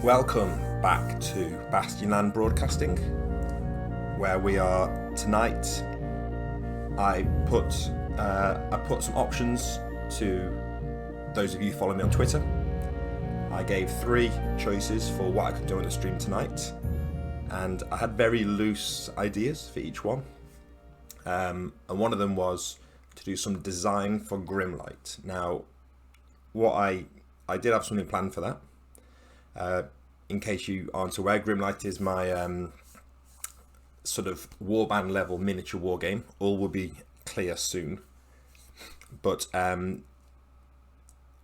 Welcome back to Bastionland Broadcasting, where we are tonight. I put some options to those of you following me on Twitter. I gave 3 choices for what I could do on the stream tonight, and I had very loose ideas for each one. And one of them was to do some design for GRIMLITE. Now, what I did have something planned for that. In case you aren't aware, GRIMLITE is my sort of Warband level miniature war game. All will be clear soon. But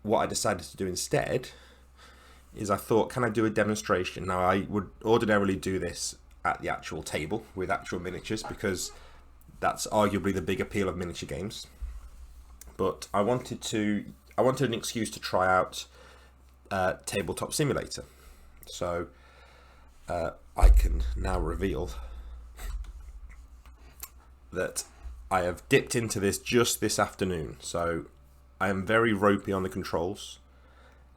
what I decided to do instead is I thought, can I do a demonstration? Now, I would ordinarily do this at the actual table with actual miniatures because that's arguably the big appeal of miniature games. But I wanted an excuse to try out Tabletop Simulator. So I can now reveal that I have dipped into this just this afternoon. So I am very ropey on the controls.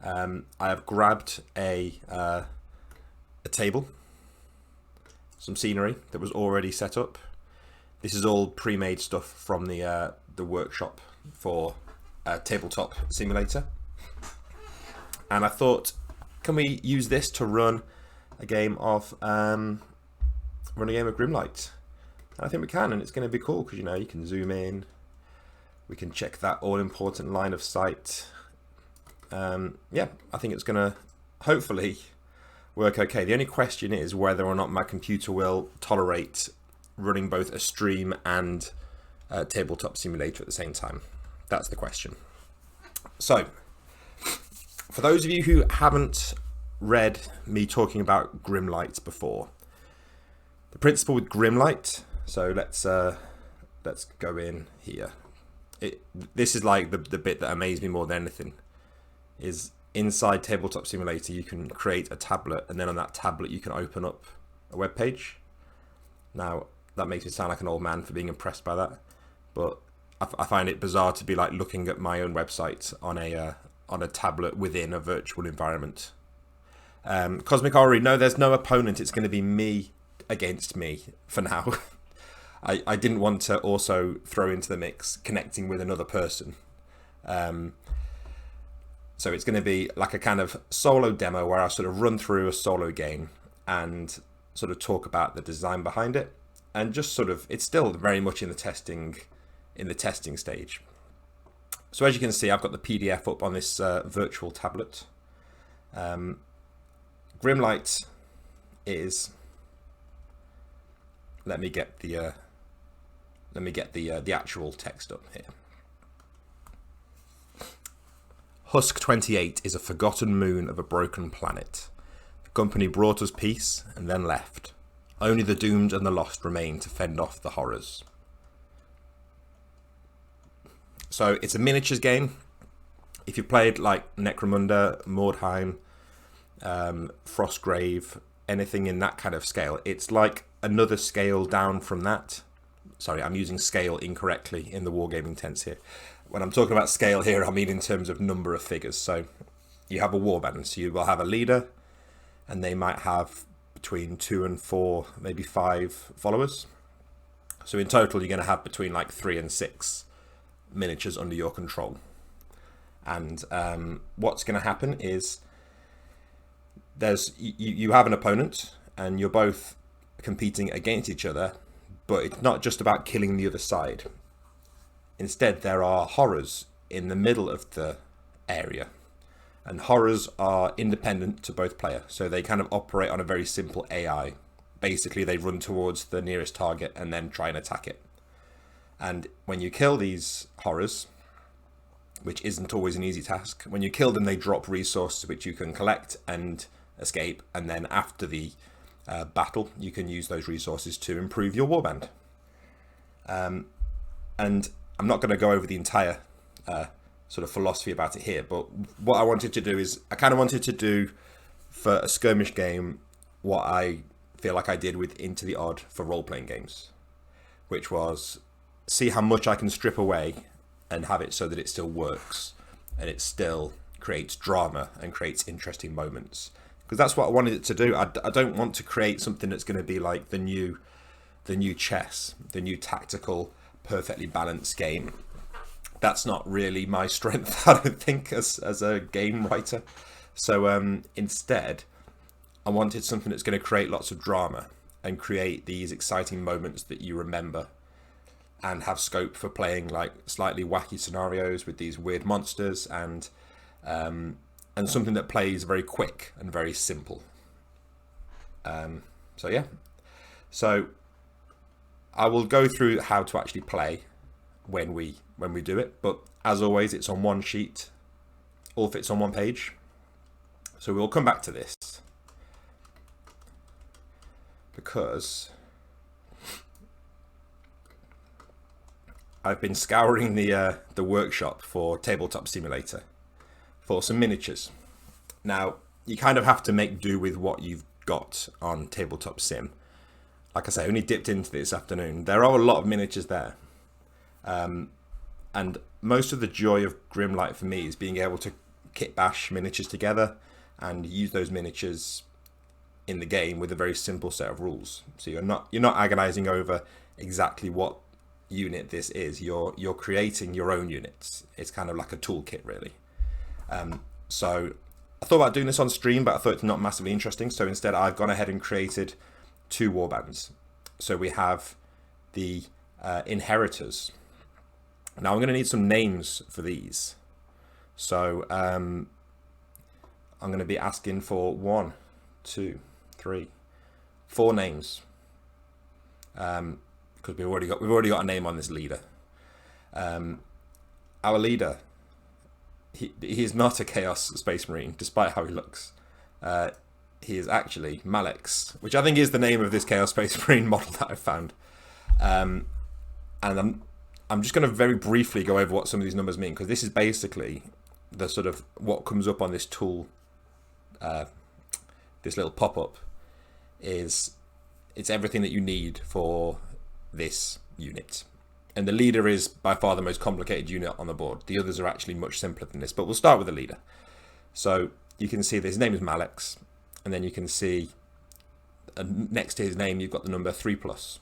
I have grabbed a table, some scenery that was already set up. This is all pre-made stuff from the workshop for Tabletop Simulator. And I thought, can we use this to run a game of GRIMLITE? And I think we can, and it's going to be cool because you can zoom in. We can check that all-important line of sight. Yeah, I think it's going to hopefully work okay. The only question is whether or not my computer will tolerate running both a stream and Tabletop Simulator at the same time. That's the question. So, for those of you who haven't read me talking about GRIMLITE before, the principle with GRIMLITE, so let's go in here. This is like the bit that amazed me more than anything, is inside Tabletop Simulator you can create a tablet, and then on that tablet you can open up a web page. Now, that makes me sound like an old man for being impressed by that, but I find it bizarre to be like looking at my own website on a tablet within a virtual environment. Cosmic Ori, no, there's no opponent. It's going to be me against me for now. I didn't want to also throw into the mix connecting with another person. So it's going to be like a kind of solo demo where I sort of run through a solo game and sort of talk about the design behind it, and just sort of, it's still very much in the testing stage. So as you can see, I've got the PDF up on this virtual tablet. GRIMLITE is. Let me get the actual text up here. Husk 28 is a forgotten moon of a broken planet. The company brought us peace and then left. Only the doomed and the lost remain to fend off the horrors. So it's a miniatures game. If you played like Necromunda, Mordheim, Frostgrave, anything in that kind of scale, it's like another scale down from that. Sorry, I'm using scale incorrectly in the wargaming tense here. When I'm talking about scale here, I mean in terms of number of figures. So you have a warband, so you will have a leader, and they might have between 2 and 4, maybe 5 followers. So in total, you're going to have between like 3 and 6 miniatures under your control. And what's going to happen is you have an opponent, and you're both competing against each other, but it's not just about killing the other side. Instead, there are horrors in the middle of the area, and horrors are independent to both players, so they kind of operate on a very simple AI. Basically, they run towards the nearest target and then try and attack it. And when you kill these horrors, which isn't always an easy task, when you kill them, they drop resources which you can collect and escape, and then after the battle, you can use those resources to improve your warband. And I'm not going to go over the entire sort of philosophy about it here, but what I wanted to do is I kind of wanted to do for a skirmish game what I feel like I did with Into the Odd for role-playing games, which was see how much I can strip away and have it so that it still works and it still creates drama and creates interesting moments. because that's what I wanted it to do. I don't want to create something that's going to be like the new chess, the new tactical, perfectly balanced game. That's not really my strength, I don't think, as a game writer. So instead, I wanted something that's going to create lots of drama and create these exciting moments that you remember, and have scope for playing like slightly wacky scenarios with these weird monsters, and something that plays very quick and very simple. So yeah, so I will go through how to actually play when we do it, but as always, it's on one sheet, all fits on one page. So we'll come back to this because I've been scouring the workshop for Tabletop Simulator for some miniatures. Now, you kind of have to make do with what you've got on Tabletop Sim. Like I say, I only dipped into this afternoon. There are a lot of miniatures there. And most of the joy of GRIMLITE for me is being able to kit bash miniatures together and use those miniatures in the game with a very simple set of rules. So you're not agonizing over exactly what unit this is. You're creating your own units. It's kind of like a toolkit, really. So I thought about doing this on stream, but I thought it's not massively interesting. So instead, I've gone ahead and created 2 warbands. So we have the inheritors. Now I'm going to need some names for these. So I'm going to be asking for 1, 2, 3, 4 names. Because we've already got a name on this leader. Our leader, he is not a Chaos Space Marine, despite how he looks. He is actually Malex, which I think is the name of this Chaos Space Marine model that I found. And I'm just going to very briefly go over what some of these numbers mean, because this is basically the sort of what comes up on this tool, this little pop-up, it's everything that you need for this unit. And the leader is by far the most complicated unit on the board. The others are actually much simpler than this, but we'll start with the leader. So you can see that his name is Malex, and then you can see next to his name you've got the number 3+,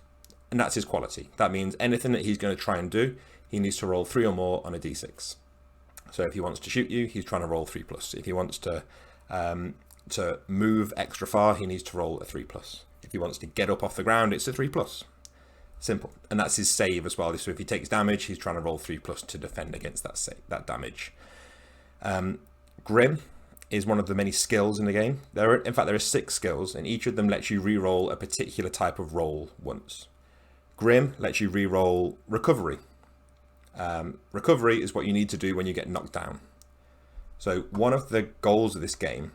and that's his quality. That means anything that he's going to try and do, he needs to roll 3 or more on a d6. So if he wants to shoot you, he's trying to roll 3+. If he wants to move extra far, he needs to roll a 3+. If he wants to get up off the ground, it's a 3+. Simple. And that's his save as well. So if he takes damage, he's trying to roll 3+ to defend against that damage. Grim is one of the many skills in the game. In fact, there are 6 skills, and each of them lets you re-roll a particular type of roll once. Grim lets you re-roll recovery. Recovery is what you need to do when you get knocked down. So one of the goals of this game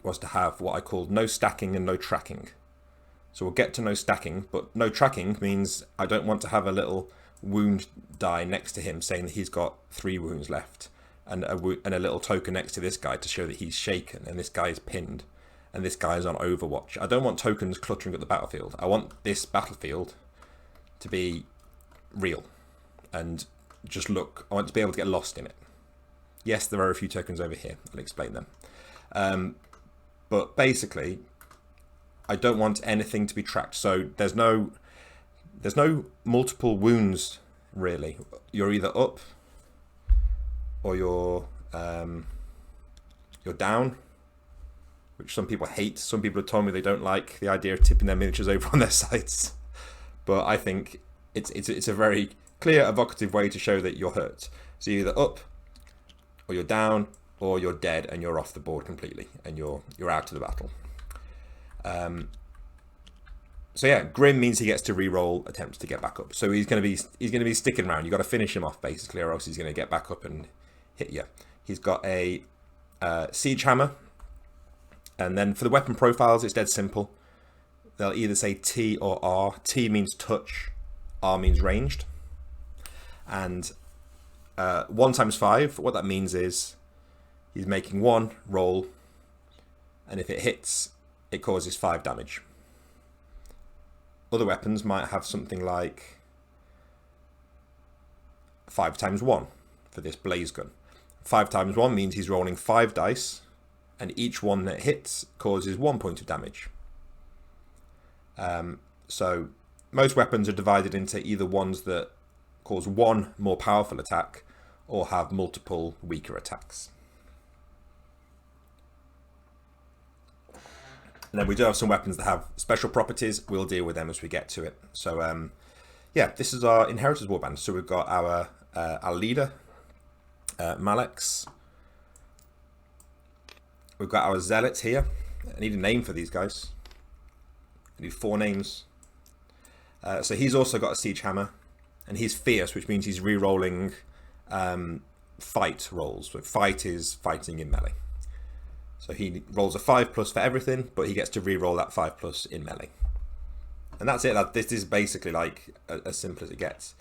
was to have what I called no stacking and no tracking. So we'll get to no stacking, but no tracking means I don't want to have a little wound die next to him saying that he's got 3 wounds left, and a little token next to this guy to show that he's shaken and this guy is pinned and this guy is on Overwatch. I don't want tokens cluttering up the battlefield. I want this battlefield to be real and just look. I want to be able to get lost in it. Yes, there are a few tokens over here. I'll explain them. But basically, I don't want anything to be tracked. So there's no multiple wounds really. You're either up or you're down, which some people hate. Some people have told me they don't like the idea of tipping their miniatures over on their sides. But I think it's a very clear, evocative way to show that you're hurt. So you're either up or you're down or you're dead and you're off the board completely and you're out of the battle. So yeah, Grim means he gets to re-roll attempts to get back up. So he's going to be sticking around. You've got to finish him off basically, or else he's going to get back up and hit you. He's got a siege hammer, and then for the weapon profiles, it's dead simple. They'll either say T or R. T means touch, R means ranged. And 1 times 5, what that means is he's making 1 roll, and if it hits, it causes 5 damage. Other weapons might have something like 5 times 1 for this blaze gun. 5 times 1 means he's rolling 5 dice, and each one that hits causes 1 point of damage. So most weapons are divided into either ones that cause one more powerful attack or have multiple weaker attacks. And then we do have some weapons that have special properties. We'll deal with them as we get to it. So yeah, this is our Inheritors Warband. So we've got our leader, Malex. We've got our Zealots here. I need a name for these guys. I need 4 names. So he's also got a Siege Hammer, and he's fierce, which means he's re-rolling fight rolls. So fight is fighting in melee. So he rolls a 5+ for everything, but he gets to re-roll that 5+ in melee. And that's it. This is basically like as simple as it gets.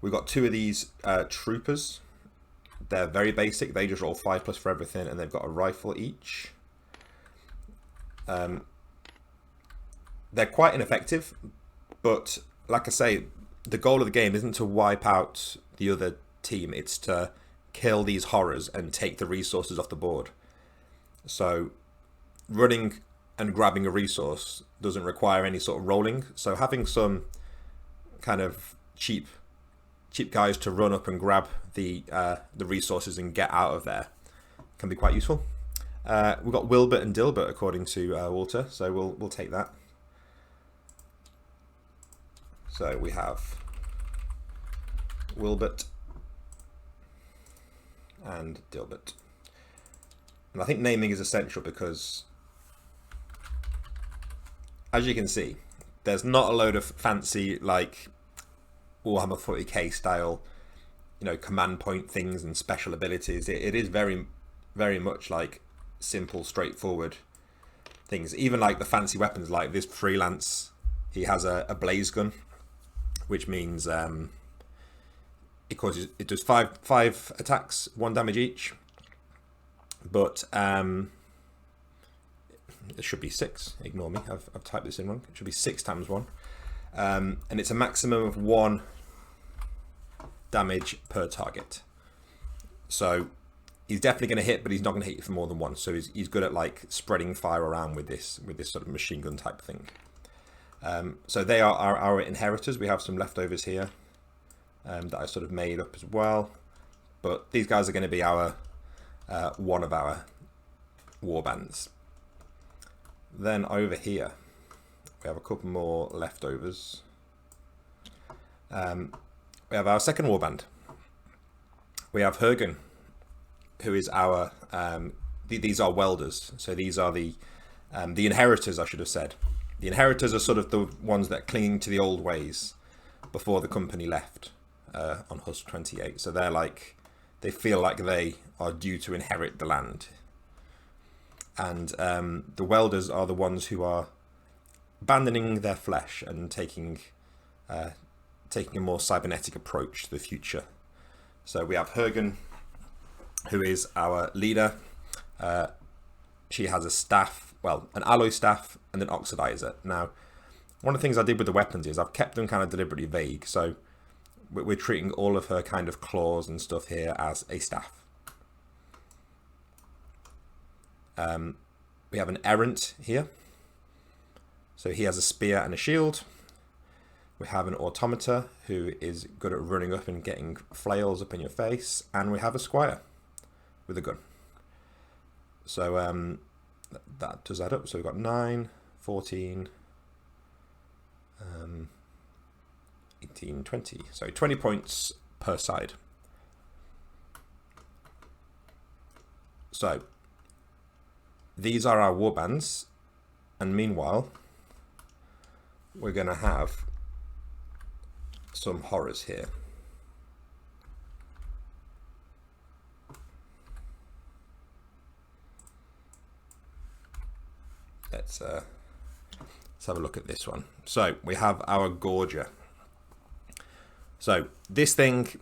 We've got 2 of these troopers. They're very basic. They just roll 5+ for everything, and they've got a rifle each. They're quite ineffective, but like I say, the goal of the game isn't to wipe out the other team. It's to kill these horrors and take the resources off the board. So running and grabbing a resource doesn't require any sort of rolling. So having some kind of cheap guys to run up and grab the resources and get out of there can be quite useful. We've got Wilbert and Dilbert according to Walter, so we'll take that. So we have Wilbert and Dilbert. And I think naming is essential because, as you can see, there's not a load of fancy, like, Warhammer 40k style, you know, command point things and special abilities. It is very, very much like simple, straightforward things. Even like the fancy weapons, like this freelance, he has a blaze gun, which means it does five attacks, 1 damage each. But it should be 6. Ignore me. I've typed this in wrong. It should be 6 times 1, and it's a maximum of 1 damage per target. So he's definitely going to hit, but he's not going to hit you for more than 1. So he's good at like spreading fire around with this sort of machine gun type thing. So they are our inheritors. We have some leftovers here that I sort of made up as well. But these guys are going to be our one of our warbands. Then over here we have a couple more leftovers. We have our second warband. We have Hergen, who is our these are welders. So these are the inheritors, I should have said. The inheritors are sort of the ones that are clinging to the old ways before the company left on Husk 28. So they're like, they feel like they are due to inherit the land. And the welders are the ones who are abandoning their flesh and taking a more cybernetic approach to the future. So we have Hergen, who is our leader. She has a staff, well, an alloy staff and an oxidizer. Now, one of the things I did with the weapons is I've kept them kind of deliberately vague. So we're treating all of her kind of claws and stuff here as a staff. We have an errant here. So he has a spear and a shield. We have an automata who is good at running up and getting flails up in your face. And we have a squire with a gun. So that does add up. So we've got 9, 14, 18, 20. So 20 points per side. So these are our warbands. And meanwhile, we're going to have some horrors here. Let's have a look at this one. So we have our Gorger. So this thing,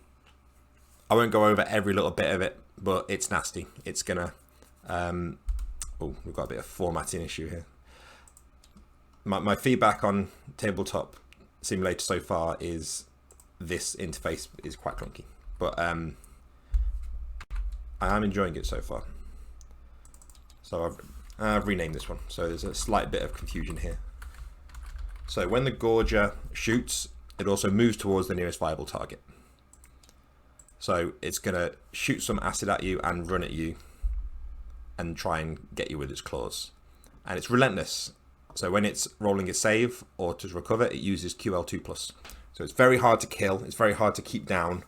I won't go over every little bit of it, but it's nasty. It's gonna, oh, we've got a bit of formatting issue here. My feedback on Tabletop Simulator so far is this interface is quite clunky, but I am enjoying it so far. So I've renamed this one. So there's a slight bit of confusion here. So when the Gorger shoots, it also moves towards the nearest viable target. So it's going to shoot some acid at you and run at you and try and get you with its claws. And it's relentless. So when it's rolling a save or to recover, it uses QL2+. So it's very hard to kill. It's very hard to keep down.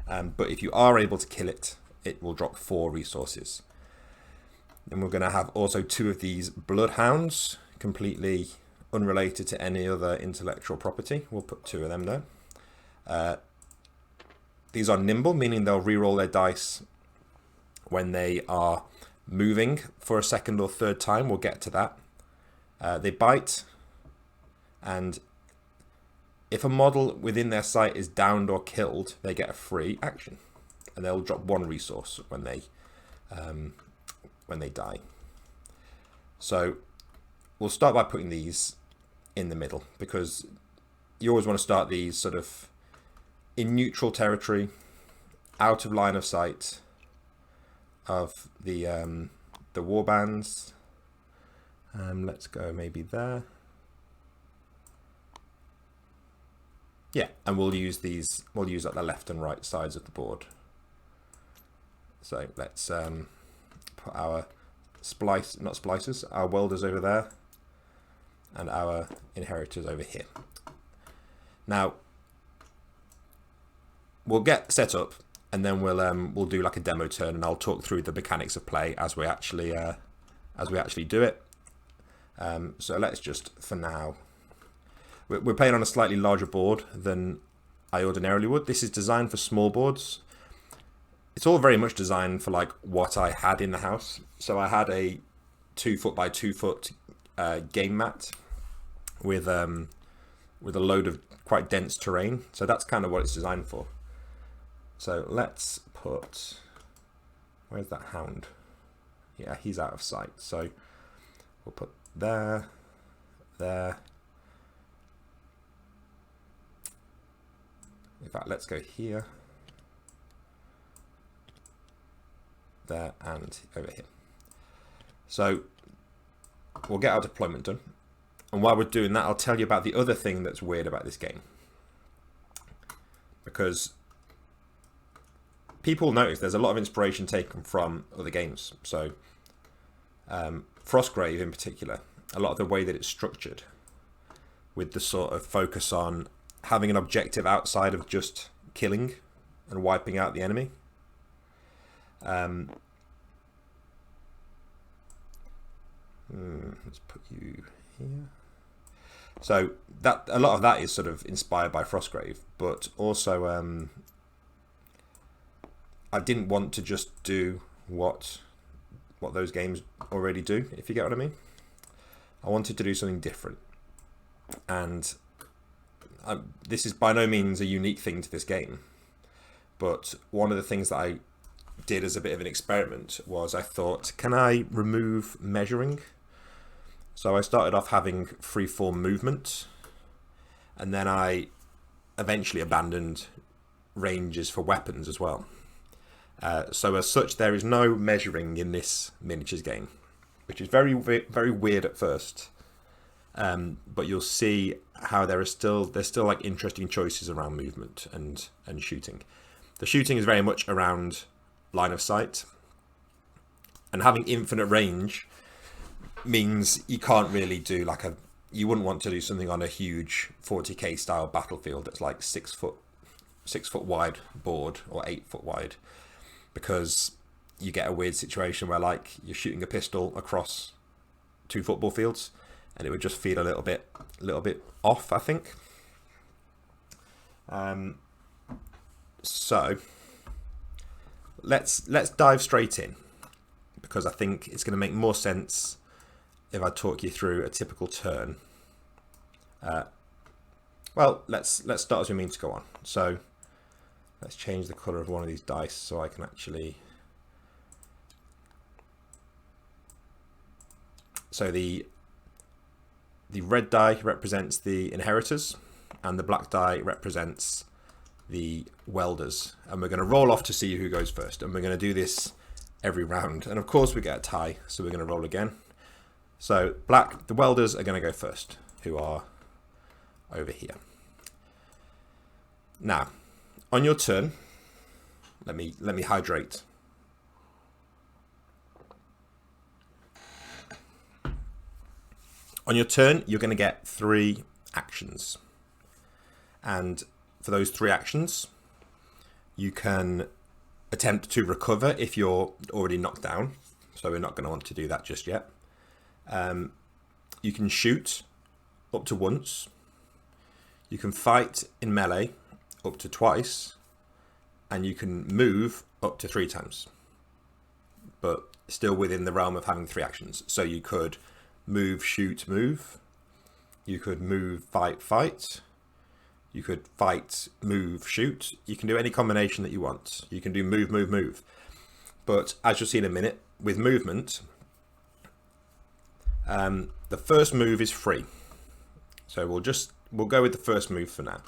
But if you are able to kill it, it will drop 4 resources. Then we're going to have also 2 of these Bloodhounds, completely unrelated to any other intellectual property. We'll put 2 of them there. These are nimble, meaning they'll reroll their dice when they are moving for a second or third time. We'll get to that. They bite, and if a model within their sight is downed or killed, they get a free action, and they'll drop 1 resource when they die. So we'll start by putting these in the middle, because you always want to start these sort of in neutral territory, out of line of sight of the warbands. Let's go maybe there. Yeah, and we'll use these. We'll use like the left and right sides of the board. So let's put our our welders over there, and our inheritors over here. Now we'll get set up, and then we'll do like a demo turn, and I'll talk through the mechanics of play as we actually do it. So let's just, for now, we're playing on a slightly larger board than I ordinarily would. This is designed for small boards. It's all very much designed for like what I had in the house. So I had a 2 foot by 2 foot game mat with a load of quite dense terrain. So that's kind of what it's designed for. So let's put, where's that hound? Yeah, he's out of sight. So we'll put there. In fact, let's go here, there, and over here. So we'll get our deployment done. And while we're doing that, I'll tell you about the other thing that's weird about this game. Because people notice there's a lot of inspiration taken from other games. So Frostgrave in particular, a lot of the way that it's structured, with the sort of focus on having an objective outside of just killing and wiping out the enemy. Let's put you here. So that a lot of that is sort of inspired by Frostgrave, but also I didn't want to just do what those games already do, if you get what I mean. I wanted to do something different, and this is by no means a unique thing to this game, but one of the things that I did as a bit of an experiment was I thought, can I remove measuring? So I started off having freeform movement, and then I eventually abandoned ranges for weapons as well. So as such, there is no measuring in this miniatures game, which is very, very weird at first. But you'll see how there's still like interesting choices around movement and shooting. The shooting is very much around line of sight, and having infinite range means you can't really do like you wouldn't want to do something on a huge 40k style battlefield that's like 6 foot wide board or 8 foot wide, because you get a weird situation where like you're shooting a pistol across 2 football fields, and it would just feel a little bit off, I think. So let's dive straight in, because I think it's going to make more sense if I talk you through a typical turn. Well, let's start as we mean to go on. So let's change the color of one of these dice so I can actually. So the red die represents the inheritors, and the black die represents the welders. And we're going to roll off to see who goes first. And we're going to do this every round. And of course we get a tie, so we're going to roll again. So black, the welders are going to go first, who are over here. Now, on your turn, let me hydrate. On your turn, you're going to get 3 actions. And for those 3 actions, you can attempt to recover if you're already knocked down. So we're not going to want to do that just yet. You can shoot up to once. You can fight in melee up to twice. And you can move up to 3 times. But still within the realm of having 3 actions. So you could move, shoot, move. You could move, fight, fight. You could fight, move, shoot. You can do any combination that you want. You can do move, move, move. But as you'll see in a minute, with movement, the first move is free. So we'll go with the first move for now.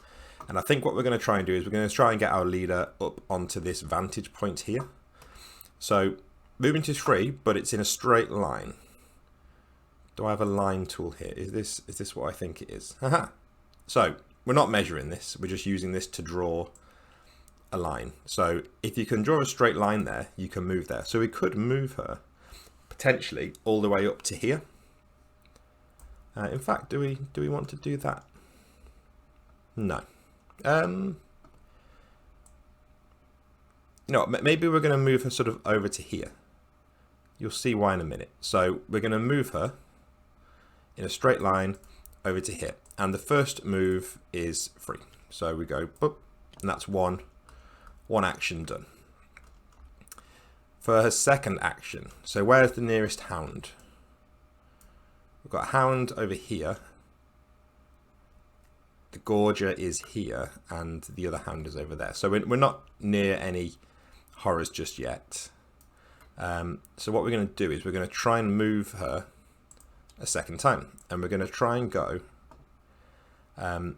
And I think what we're going to try and do is we're going to try and get our leader up onto this vantage point here. So movement is free, but it's in a straight line. Do I have a line tool here? Is this what I think it is? Haha. So we're not measuring this. We're just using this to draw a line. So if you can draw a straight line there, you can move there. So we could move her potentially all the way up to here. In fact, do we want to do that? No. No, maybe we're going to move her sort of over to here. You'll see why in a minute. So we're going to move her in a straight line over to here. And the first move is free. So we go, boop, and that's one action done. For her second action, so where's the nearest hound? We've got a hound over here. The Gorger is here, and the other hound is over there. So we're not near any horrors just yet. So what we're going to do is we're going to try and move her a second time. And we're going to try and go to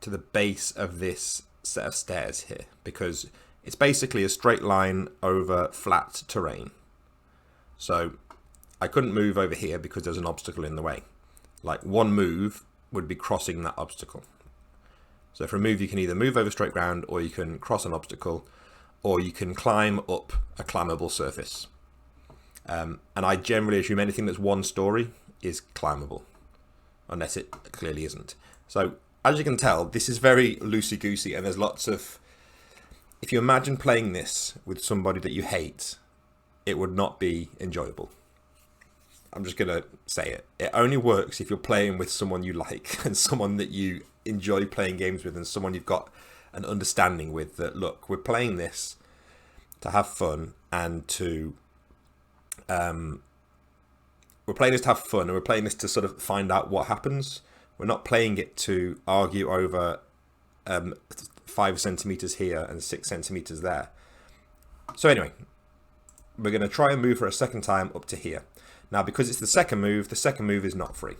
the base of this set of stairs here. Because it's basically a straight line over flat terrain. So I couldn't move over here because there's an obstacle in the way. Like one move would be crossing that obstacle. So for a move, you can either move over straight ground, or you can cross an obstacle, or you can climb up a climbable surface. And I generally assume anything that's one story is climbable, unless it clearly isn't. So as you can tell, this is very loosey-goosey, and there's lots of... If you imagine playing this with somebody that you hate, it would not be enjoyable. I'm just going to say it. It only works if you're playing with someone you like and someone that you enjoy playing games with and someone you've got an understanding with that, look, we're playing this to have fun and to... we're playing this to have fun and we're playing this to sort of find out what happens. We're not playing it to argue over 5 centimeters here and 6 centimeters there. So anyway, we're going to try and move her a second time up to here. Now, because it's the second move is not free.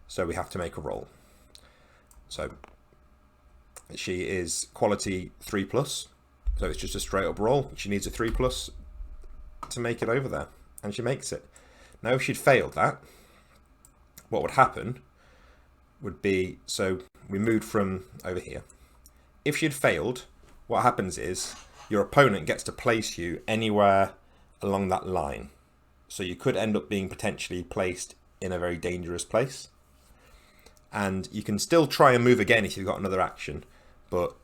So we have to make a roll. So she is quality 3+. So it's just a straight up roll. She needs a 3+ to make it over there. And she makes it. Now, if she'd failed that, what would happen would be, so we moved from over here. If she'd failed, what happens is your opponent gets to place you anywhere along that line. So you could end up being potentially placed in a very dangerous place. And you can still try and move again if you've got another action, but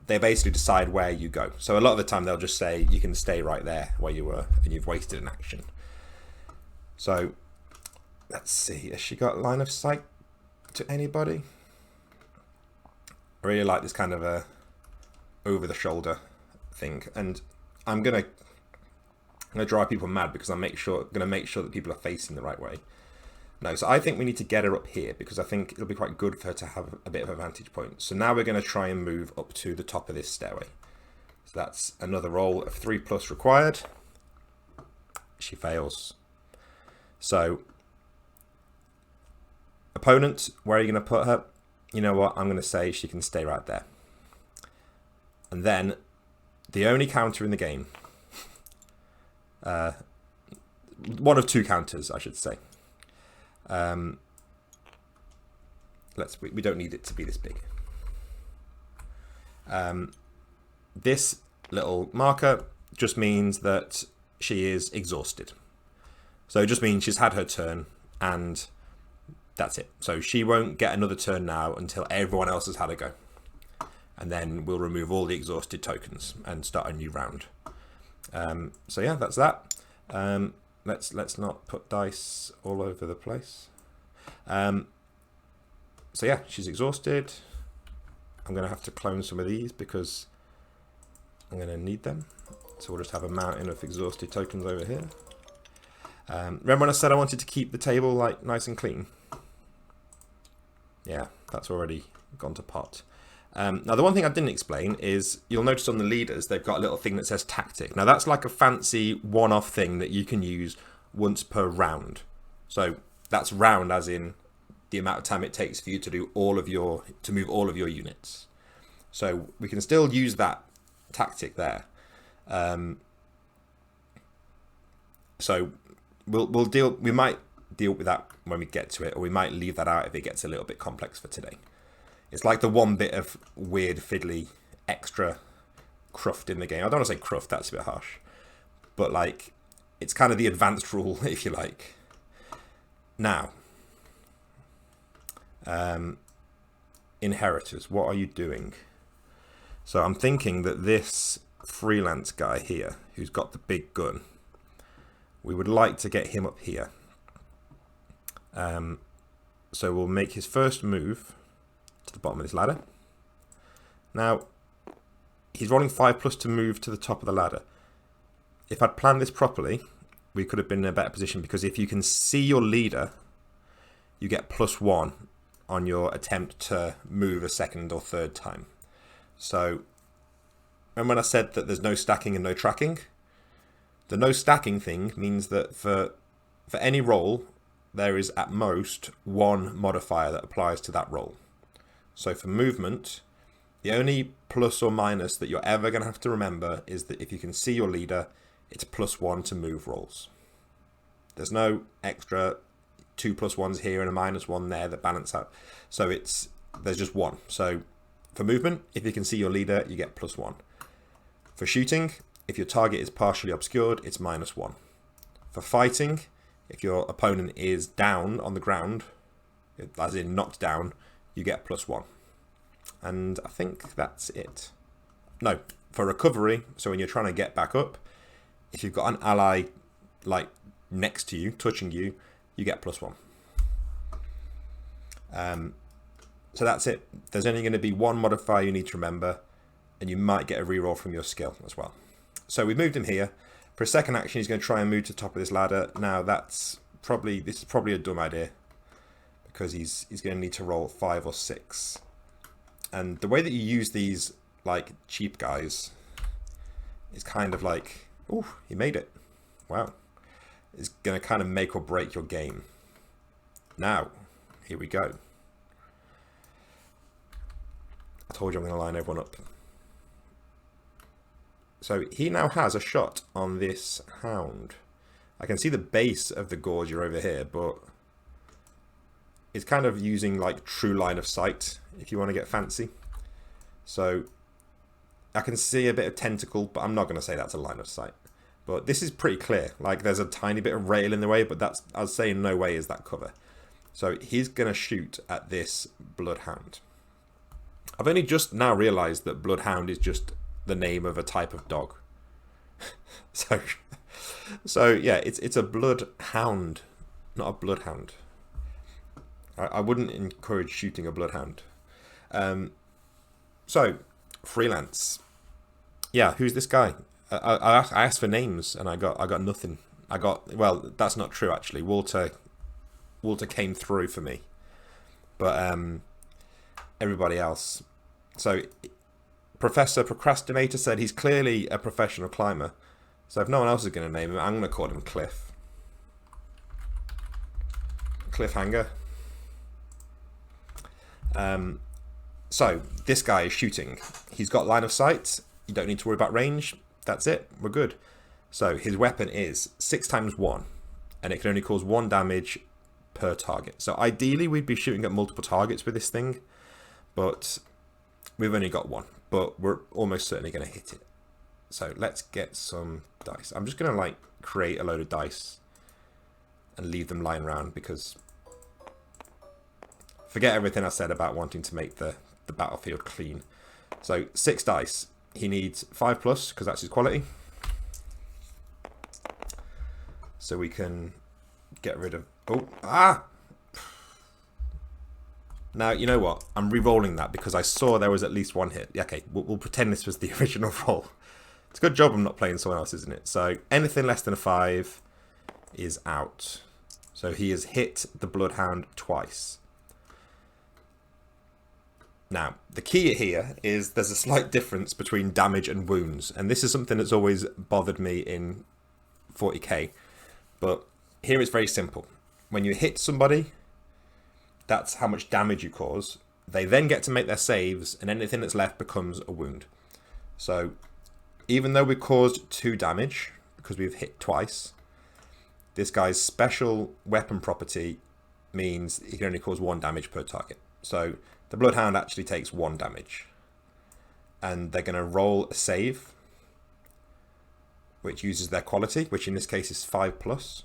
they basically decide where you go. So a lot of the time they'll just say you can stay right there where you were and you've wasted an action. So let's see, has she got line of sight to anybody? I really like this kind of a over the shoulder thing, and I'm gonna drive people mad because I'm gonna make sure that people are facing the right way. No, so I think we need to get her up here because I think it'll be quite good for her to have a bit of a vantage point. So now we're going to try and move up to the top of this stairway. So that's another roll of 3+ required. She fails. So opponent, where are you going to put her? You know what? I'm going to say she can stay right there. And then the only counter in the game one of two counters, I should say. We don't need it to be this big. This little marker just means that she is exhausted. So it just means she's had her turn, and that's it. So she won't get another turn now until everyone else has had a go. And then we'll remove all the exhausted tokens and start a new round. So yeah, that's that. Let's not put dice all over the place. So yeah, she's exhausted. I'm going to have to clone some of these because I'm going to need them. So we'll just have a mountain of exhausted tokens over here. Remember when I said I wanted to keep the table like nice and clean? Yeah, that's already gone to pot. Now the one thing I didn't explain is you'll notice on the leaders they've got a little thing that says tactic. Now that's like a fancy one-off thing that you can use once per round. So that's round as in the amount of time it takes for you to do to move all of your units. So we can still use that tactic there. So we might deal with that when we get to it, or we might leave that out if it gets a little bit complex for today. It's like the one bit of weird, fiddly, extra cruft in the game. I don't want to say cruft, that's a bit harsh. But like, it's kind of the advanced rule, if you like. Now, inheritors, what are you doing? So I'm thinking that this freelance guy here, who's got the big gun, we would like to get him up here. So we'll make his first move to the bottom of this ladder. Now, he's rolling 5+ to move to the top of the ladder. If I'd planned this properly, we could have been in a better position, because if you can see your leader, you get +1 on your attempt to move a second or third time. So, and when I said that there's no stacking and no tracking, the no stacking thing means that for any roll, there is at most one modifier that applies to that roll. So for movement, the only plus or minus that you're ever going to have to remember is that if you can see your leader, it's +1 to move rolls. There's no extra 2 +1s here and a -1 there that balance out. So there's just one. So for movement, if you can see your leader, you get +1. For shooting, if your target is partially obscured, it's -1. For fighting, if your opponent is down on the ground, as in knocked down, you get +1. And I think that's it. No, for recovery, so when you're trying to get back up, if you've got an ally like next to you, touching you, you get +1. So that's it. There's only going to be one modifier you need to remember, and you might get a reroll from your skill as well. So we moved him here. For a second action, he's going to try and move to the top of this ladder. Now this is probably a dumb idea, because he's going to need to roll 5 or 6. And the way that you use these like cheap guys is kind of like, oh, he made it. Wow. It's going to kind of make or break your game. Now, here we go. I told you I'm going to line everyone up. So he now has a shot on this hound. I can see the base of the gorger over here, but it's kind of using like true line of sight if you want to get fancy. So I can see a bit of tentacle, but I'm not going to say that's a line of sight. But this is pretty clear. Like there's a tiny bit of rail in the way, but that's, I'd say in no way is that cover. So he's going to shoot at this Bloodhound. I've only just now realized that Bloodhound is just the name of a type of dog. so yeah, it's a Bloodhound, not a Bloodhound. I wouldn't encourage shooting a Bloodhound. So freelance. Yeah, who's this guy? I asked for names and I got nothing. Well, that's not true actually. Walter came through for me, but everybody else. So Professor Procrastinator said he's clearly a professional climber. So if no one else is going to name him, I'm going to call him Cliff. Cliffhanger. So this guy is shooting. He's got line of sight. You don't need to worry about range. That's it. We're good. So his weapon is 6 times 1, and it can only cause 1 damage per target. So ideally we'd be shooting at multiple targets with this thing, but we've only got 1, but we're almost certainly going to hit it. So let's get some dice. I'm just going to like create a load of dice and leave them lying around, because forget everything I said about wanting to make the battlefield clean. So 6 dice. He needs 5+, because that's his quality. So we can get rid of... Now, you know what? I'm re-rolling that because I saw there was at least 1 hit. Yeah, okay, we'll pretend this was the original roll. It's a good job I'm not playing someone else, isn't it? So anything less than a 5 is out. So he has hit the Bloodhound twice. Now, the key here is there's a slight difference between damage and wounds. And this is something that's always bothered me in 40k. But here it's very simple. When you hit somebody, that's how much damage you cause. They then get to make their saves, and anything that's left becomes a wound. So even though we caused 2 damage, because we've hit twice, this guy's special weapon property means he can only cause 1 damage per target. So the Bloodhound actually takes 1 damage. And they're going to roll a save, which uses their quality, which in this case is 5+.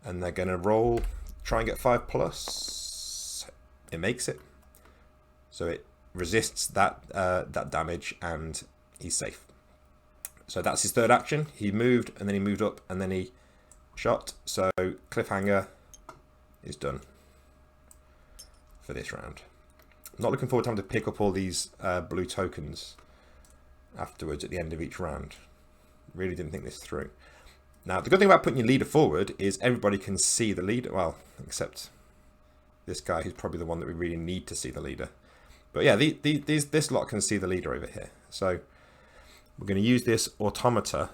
And they're going to roll, try and get 5+. It makes it. So it resists that that damage, and he's safe. So that's his third action. He moved, and then he moved up, and then he shot. So cliffhanger is done for this round. I'm not looking forward to having to pick up all these blue tokens afterwards at the end of each round. Really didn't think this through. Now, the good thing about putting your leader forward is everybody can see the leader. Well, except this guy, who's probably the one that we really need to see the leader. But yeah, this lot can see the leader over here. So we're going to use this automata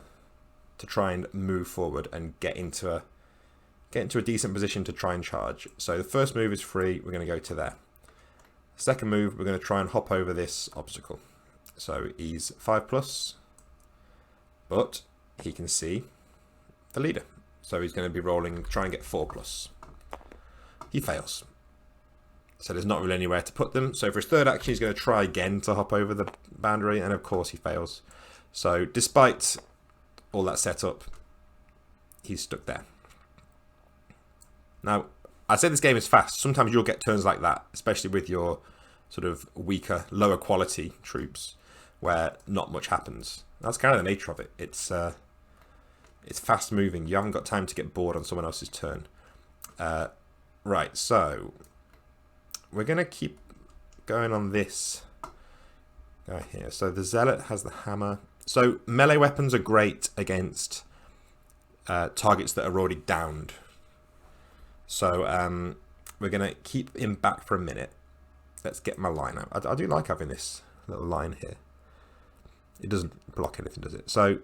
to try and move forward and get into a decent position to try and charge. So the first move is free. We're going to go to there. Second move, we're going to try and hop over this obstacle. So he's 5+, but he can see the leader. So he's going to be rolling, try and get 4+. He fails. So there's not really anywhere to put them. So for his third action, he's going to try again to hop over the boundary, and of course he fails. So despite all that setup, he's stuck there. Now, I said this game is fast. Sometimes you'll get turns like that, especially with your sort of weaker, lower quality troops, where not much happens. That's kind of the nature of it. It's fast moving. You haven't got time to get bored on someone else's turn. Right, so we're going to keep going on this guy here. So the Zealot has the hammer. So melee weapons are great against targets that are already downed. So we're going to keep him back for a minute. Let's get my line out. I do like having this little line here. It doesn't block anything, does it? So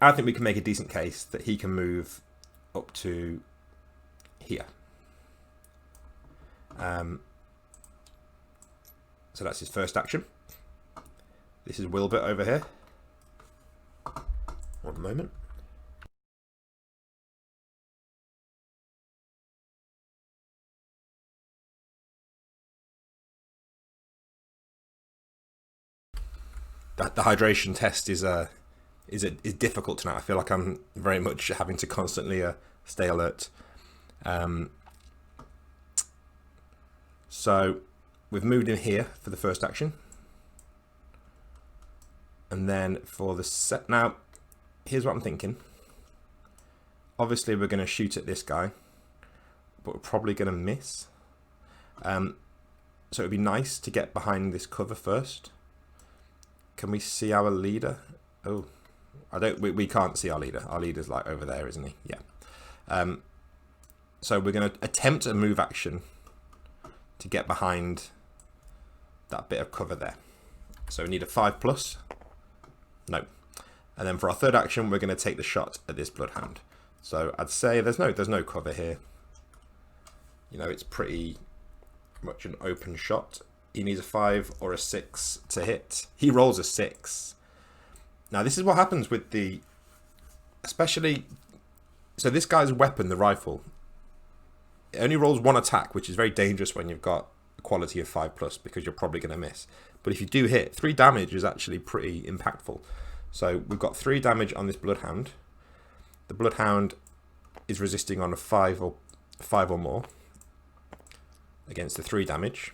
I think we can make a decent case that he can move up to here. So that's his first action. This is Wilbert over here. One moment. The hydration test is difficult tonight. I feel like I'm very much having to constantly stay alert. So we've moved in here for the first action, and then for the set. Now, here's what I'm thinking. Obviously, we're going to shoot at this guy, but we're probably going to miss. So it'd be nice to get behind this cover first. Can we see our leader? Oh, we can't see our leader. Our leader's like over there, isn't he? Yeah. So we're going to attempt a move action to get behind that bit of cover there. So we need a 5+. No. And then for our third action, we're going to take the shot at this Bloodhound. So I'd say there's no cover here. You know, it's pretty much an open shot. he needs a 5 or a 6 to hit. He rolls a 6. Now this is what happens with the, especially, so this guy's weapon, the rifle, it only rolls 1 attack, which is very dangerous when you've got a quality of 5+, because you're probably going to miss. But if you do hit, 3 damage is actually pretty impactful. So we've got 3 damage on this Bloodhound. The Bloodhound is resisting on a 5 or more against the 3 damage.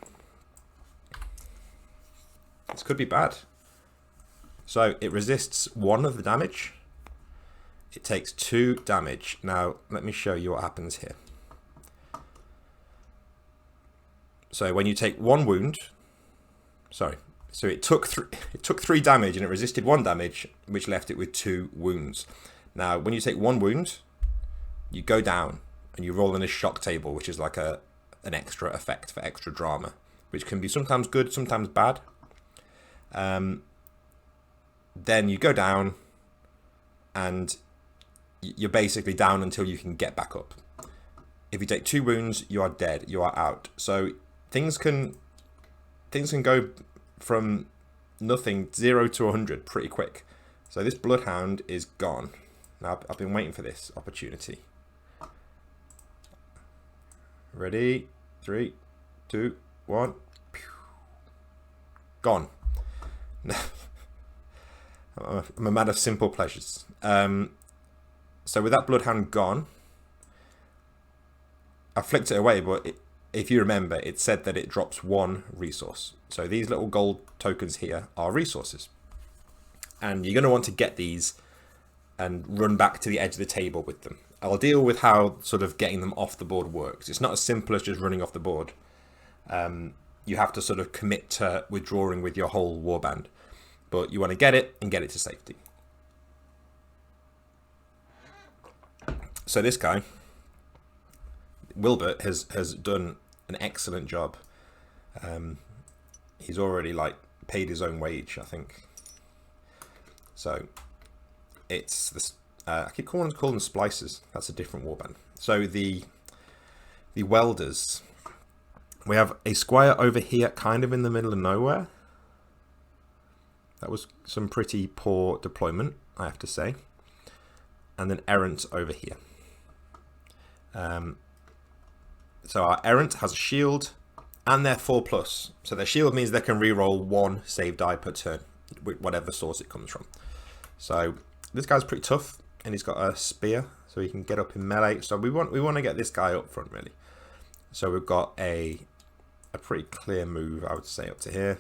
This could be bad. So it resists 1 of the damage. It takes 2 damage. Now let me show you what happens here. So when you take 1 wound, sorry, so it took 3 damage and it resisted 1 damage, which left it with 2 wounds. Now when you take 1 wound, you go down and you roll in a shock table, which is like an extra effect for extra drama, which can be sometimes good, sometimes bad. Then you go down and you're basically down until you can get back up. If you take 2 wounds, you are dead, you are out. So things can go from nothing, 0 to 100 pretty quick. So this Bloodhound is gone. Now I've been waiting for this opportunity. Ready? 3, 2, 1. Gone. I'm a man of simple pleasures. So with that Bloodhound gone, I flicked it away, but if you remember, it said that it drops 1 resource. So these little gold tokens here are resources. And you're going to want to get these and run back to the edge of the table with them. I'll deal with how sort of getting them off the board works. It's not as simple as just running off the board. You have to sort of commit to withdrawing with your whole warband. But you want to get it and get it to safety. So this guy, Wilbert, has done an excellent job. He's already like paid his own wage, I think. So it's this. I keep calling them splicers. That's a different warband. So the welders. We have a squire over here, kind of in the middle of nowhere. That was some pretty poor deployment, I have to say. And then errant over here. So our errant has a shield, and they're 4+. So their shield means they can reroll 1 save die per turn, whatever source it comes from. So this guy's pretty tough, and he's got a spear, so he can get up in melee. So we want to get this guy up front, really. So we've got a pretty clear move, I would say, up to here.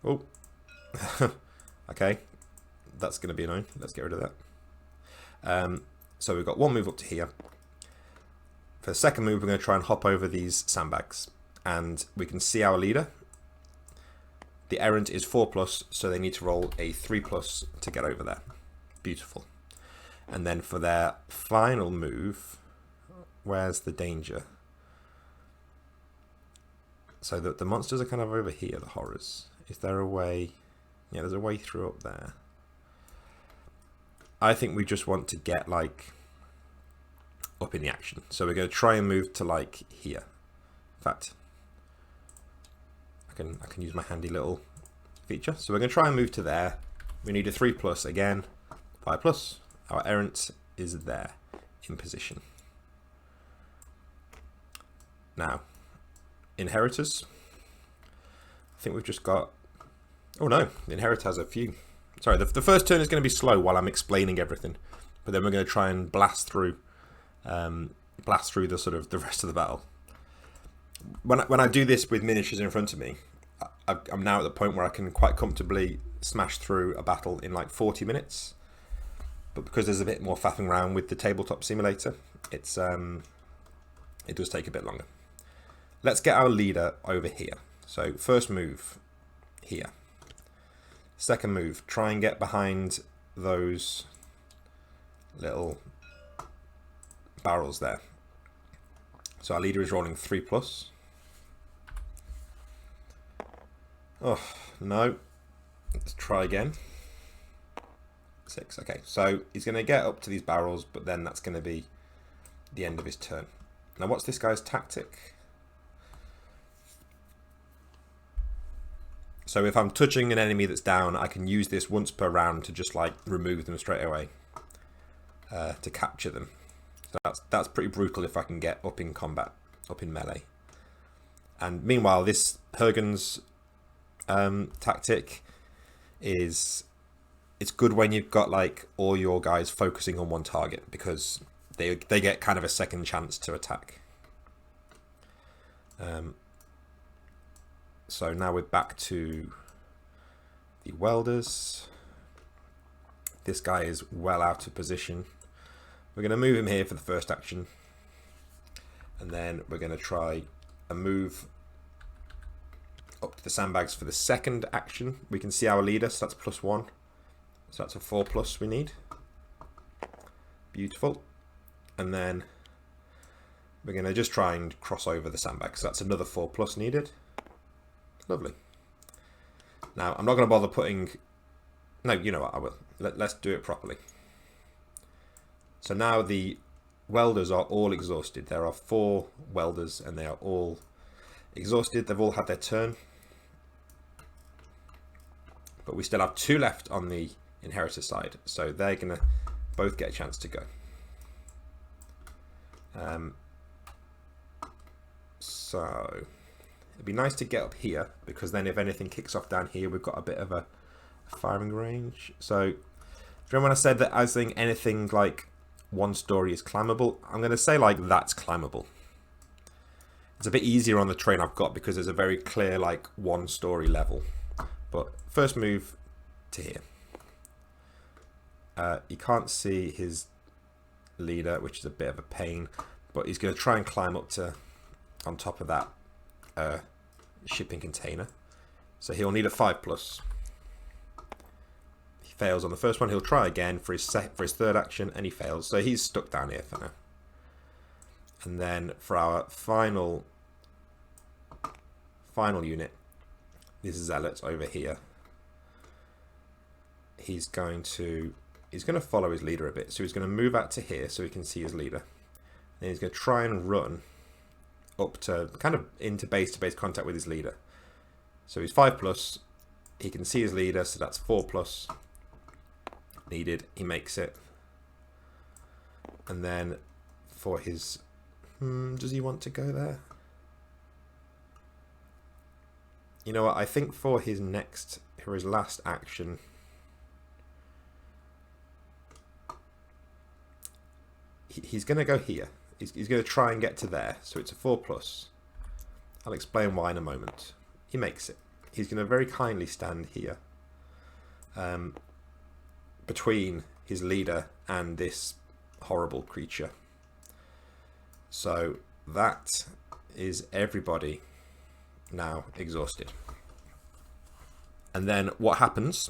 Oh, okay, that's going to be annoying. Let's get rid of that. So we've got 1 move up to here. For the second move, we're going to try and hop over these sandbags, and we can see our leader. The errant is 4+, so they need to roll a 3+ to get over there. Beautiful. And then for their final move, where's the danger? So the monsters are kind of over here, the horrors. Is there a way? Yeah, there's a way through up there. I think we just want to get like up in the action. So we're going to try and move to like here. In fact, I can use my handy little feature. So we're going to try and move to there. We need a 3+ again, 5+. Our errant is there in position. Now, inheritors. I think we've just got. Oh no, the inheritor has a few. Sorry, the first turn is going to be slow while I'm explaining everything, but then we're going to try and blast through the sort of the rest of the battle. When I do this with miniatures in front of me, I'm now at the point where I can quite comfortably smash through a battle in like 40 minutes. But because there's a bit more faffing around with the tabletop simulator, it does take a bit longer. Let's get our leader over here. So first move here. Second move, try and get behind those little barrels there. So our leader is rolling 3+. Oh, no. Let's try again. 6. Okay, so he's going to get up to these barrels, but then that's going to be the end of his turn. Now, what's this guy's tactic? So if I'm touching an enemy that's down, I can use this once per round to just like remove them straight away to capture them. So that's pretty brutal if I can get up in combat, up in melee. And meanwhile, this Hergen's tactic is, it's good when you've got like all your guys focusing on one target, because they get kind of a second chance to attack. So now we're back to the welders. This guy is well out of position. We're going to move him here for the first action, and then we're going to try a move up to the sandbags for the second action. We can see our leader, so that's +1. So that's a 4+ we need. Beautiful. And then we're going to just try and cross over the sandbags. So that's another 4+ needed. Lovely. Now, I'm not going to bother putting... No, you know what, I will. Let's do it properly. So now the welders are all exhausted. There are 4 welders and they are all exhausted. They've all had their turn. But we still have 2 left on the inheritor side. So they're going to both get a chance to go. So it'd be nice to get up here, because then if anything kicks off down here, we've got a bit of a firing range. So do you remember when I said that I was saying anything like 1 story is climbable? I'm going to say like that's climbable. It's a bit easier on the terrain I've got because there's a very clear like 1 story level. But first move to here. You can't see his leader, which is a bit of a pain, but he's going to try and climb up to on top of that shipping container. So he'll need a 5+. He fails on the first one. He'll try again for his third action, and he fails. So he's stuck down here for now. And then for our final unit, this Zealot over here. He's going to follow his leader a bit. So he's going to move out to here so he can see his leader. Then he's going to try and run up to kind of into base-to-base contact with his leader. So he's 5+. He can see his leader, so that's 4+ needed. He makes it. And then for his... does he want to go there? You know what? I think for his last action... He's going to go here. He's going to try and get to there. So it's a 4+. I'll explain why in a moment. He makes it. He's going to very kindly stand here. Between his leader and this horrible creature. So that is everybody now exhausted. And then what happens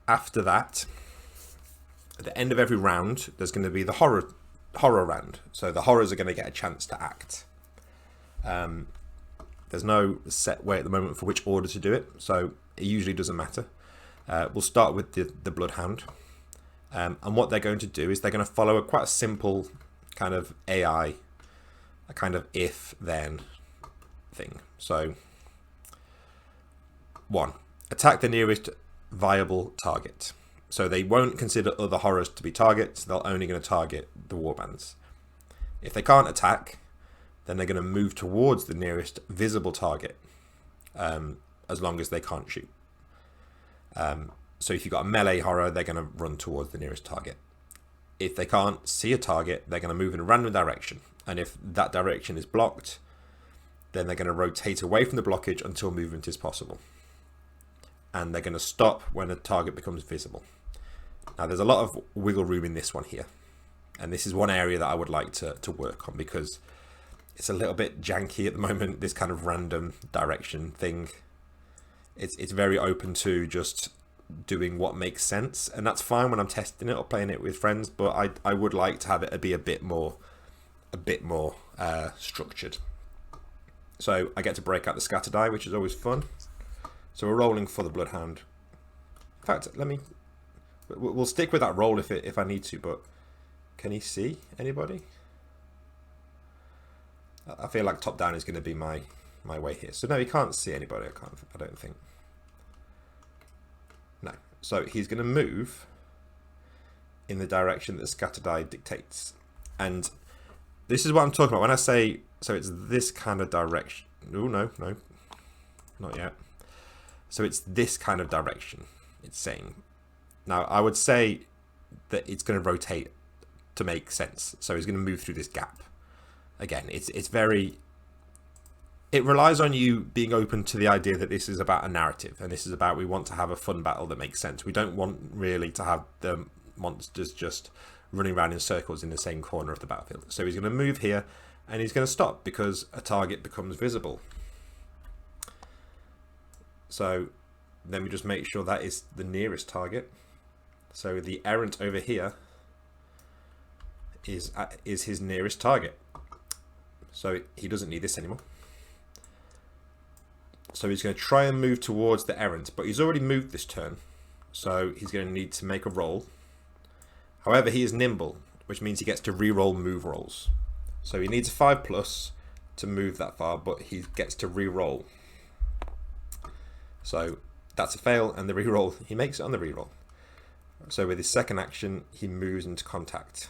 after that, at the end of every round, there's going to be the horror round. So the horrors are going to get a chance to act. There's no set way at the moment for which order to do it, so it usually doesn't matter. We'll start with the Bloodhound. And what they're going to do is they're going to follow quite a simple kind of AI, a kind of if-then thing. So, 1, attack the nearest viable target. So they won't consider other horrors to be targets. They're only going to target the warbands. If they can't attack, then they're going to move towards the nearest visible target, as long as they can't shoot. So if you've got a melee horror, they're going to run towards the nearest target. If they can't see a target, they're going to move in a random direction. And if that direction is blocked, then they're going to rotate away from the blockage until movement is possible. And they're going to stop when a target becomes visible. Now, there's a lot of wiggle room in this one here. And this is one area that I would like to work on, because it's a little bit janky at the moment, this kind of random direction thing. It's very open to just doing what makes sense. And that's fine when I'm testing it or playing it with friends, but I would like to have it be a bit more structured. So I get to break out the scatter die, which is always fun. So we're rolling for the Bloodhound. In fact, we'll stick with that roll if I need to, but can he see anybody? I feel like top down is going to be my my way here. So no, he can't see anybody. I don't think. No. So he's going to move in the direction that the scatter die dictates. And this is what I'm talking about when I say, so it's this kind of direction. Oh, no, not yet. So it's this kind of direction it's saying. Now, I would say that it's going to rotate to make sense. So he's going to move through this gap. Again, it's very... It relies on you being open to the idea that this is about a narrative, and this is about we want to have a fun battle that makes sense. We don't want really to have the monsters just running around in circles in the same corner of the battlefield. So he's going to move here, and he's going to stop because a target becomes visible. So then we just make sure that is the nearest target. So the errant over here is his nearest target. So he doesn't need this anymore. So he's going to try and move towards the errant, but he's already moved this turn. So he's going to need to make a roll. However, he is nimble, which means he gets to re-roll move rolls. So he needs a 5+ to move that far, but he gets to re-roll. So that's a fail, and the re-roll, he makes it on the re-roll. So with his second action, he moves into contact.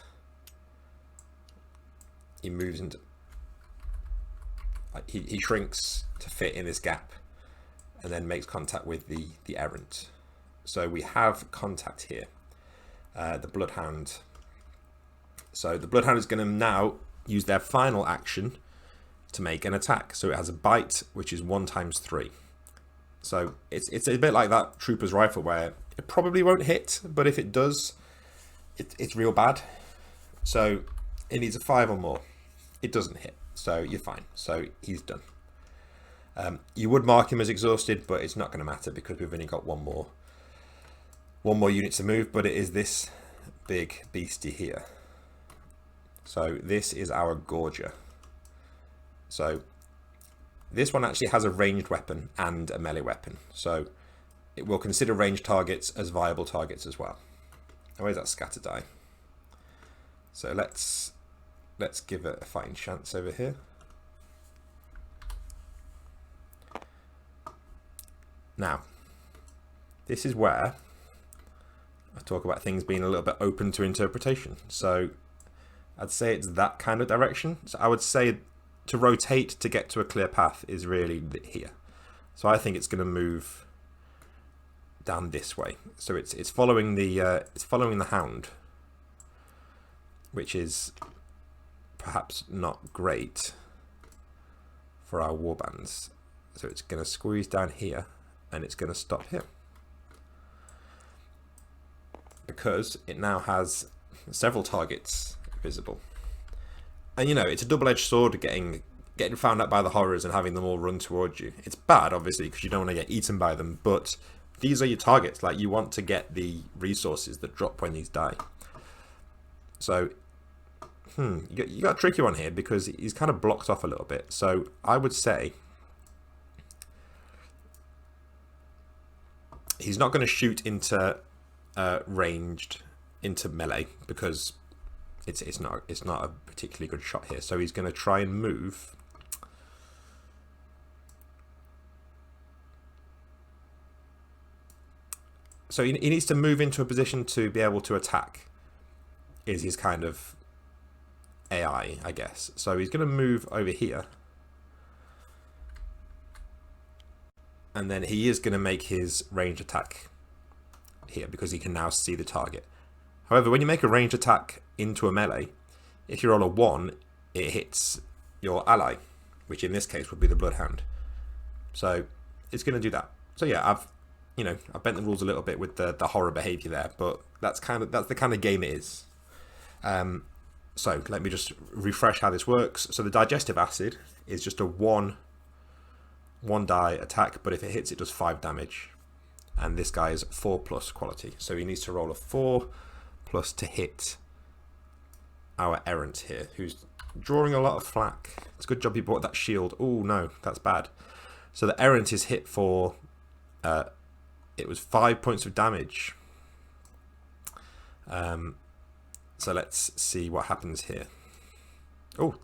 He moves into... He shrinks to fit in this gap, and then makes contact with the errant. So we have contact here. The Bloodhound. So the Bloodhound is going to now use their final action to make an attack. So it has a bite, which is 1 × 3. So it's a bit like that Trooper's Rifle, where it probably won't hit, but if it does, it's real bad. So it needs a 5 or more. It doesn't hit, so you're fine. So he's done. You would mark him as exhausted, but it's not going to matter because we've only got one more unit to move, but it is this big beastie here. So this is our Gorger. So this one actually has a ranged weapon and a melee weapon. So it will consider ranged targets as viable targets as well. Oh, where's that scatter die? So let's give it a fighting chance over here. Now, this is where I talk about things being a little bit open to interpretation. So I'd say it's that kind of direction. So I would say to rotate to get to a clear path is really here. So I think it's going to move down this way. So it's following the hound, which is perhaps not great for our warbands. So it's going to squeeze down here, and it's going to stop here, because it now has several targets visible. And you know, it's a double-edged sword getting found out by the horrors and having them all run towards you. It's bad, obviously, because you don't want to get eaten by them, but these are your targets. Like, you want to get the resources that drop when these die. So you got a tricky one here because he's kind of blocked off a little bit. So I would say he's not going to shoot into ranged into melee because it's not a particularly good shot here. So he's going to try and move. So he needs to move into a position to be able to attack. Is his kind of AI, I guess. So he's going to move over here. And then he is going to make his range attack here because he can now see the target. However, when you make a range attack into a melee, if you roll a 1, it hits your ally, which in this case would be the Bloodhound. So it's going to do that. So yeah, I've bent the rules a little bit with the horror behavior there, but that's the kind of game it is. So let me just refresh how this works. So the digestive acid is just a one die attack, but if it hits, it does 5 damage. And this guy is 4+ quality, so he needs to roll a 4+ to hit our errant here, who's drawing a lot of flak. It's a good job he brought that shield. Oh no, that's bad. So the errant is hit for it was 5 points of damage. So let's see what happens here. Oh,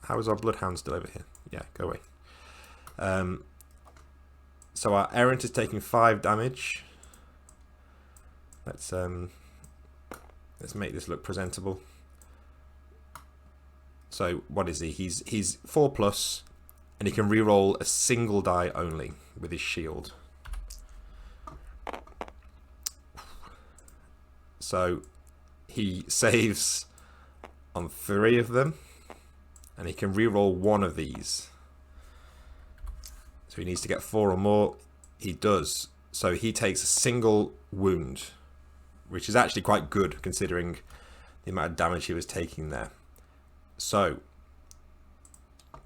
how is our Bloodhound still over here? Yeah, go away. So our errant is taking 5 damage. Let's make this look presentable. So what is he? He's 4+, and he can reroll a single die only with his shield. So he saves on 3 of them, and he can reroll 1 of these. So he needs to get 4 or more. He does. So he takes a single wound, which is actually quite good considering the amount of damage he was taking there. So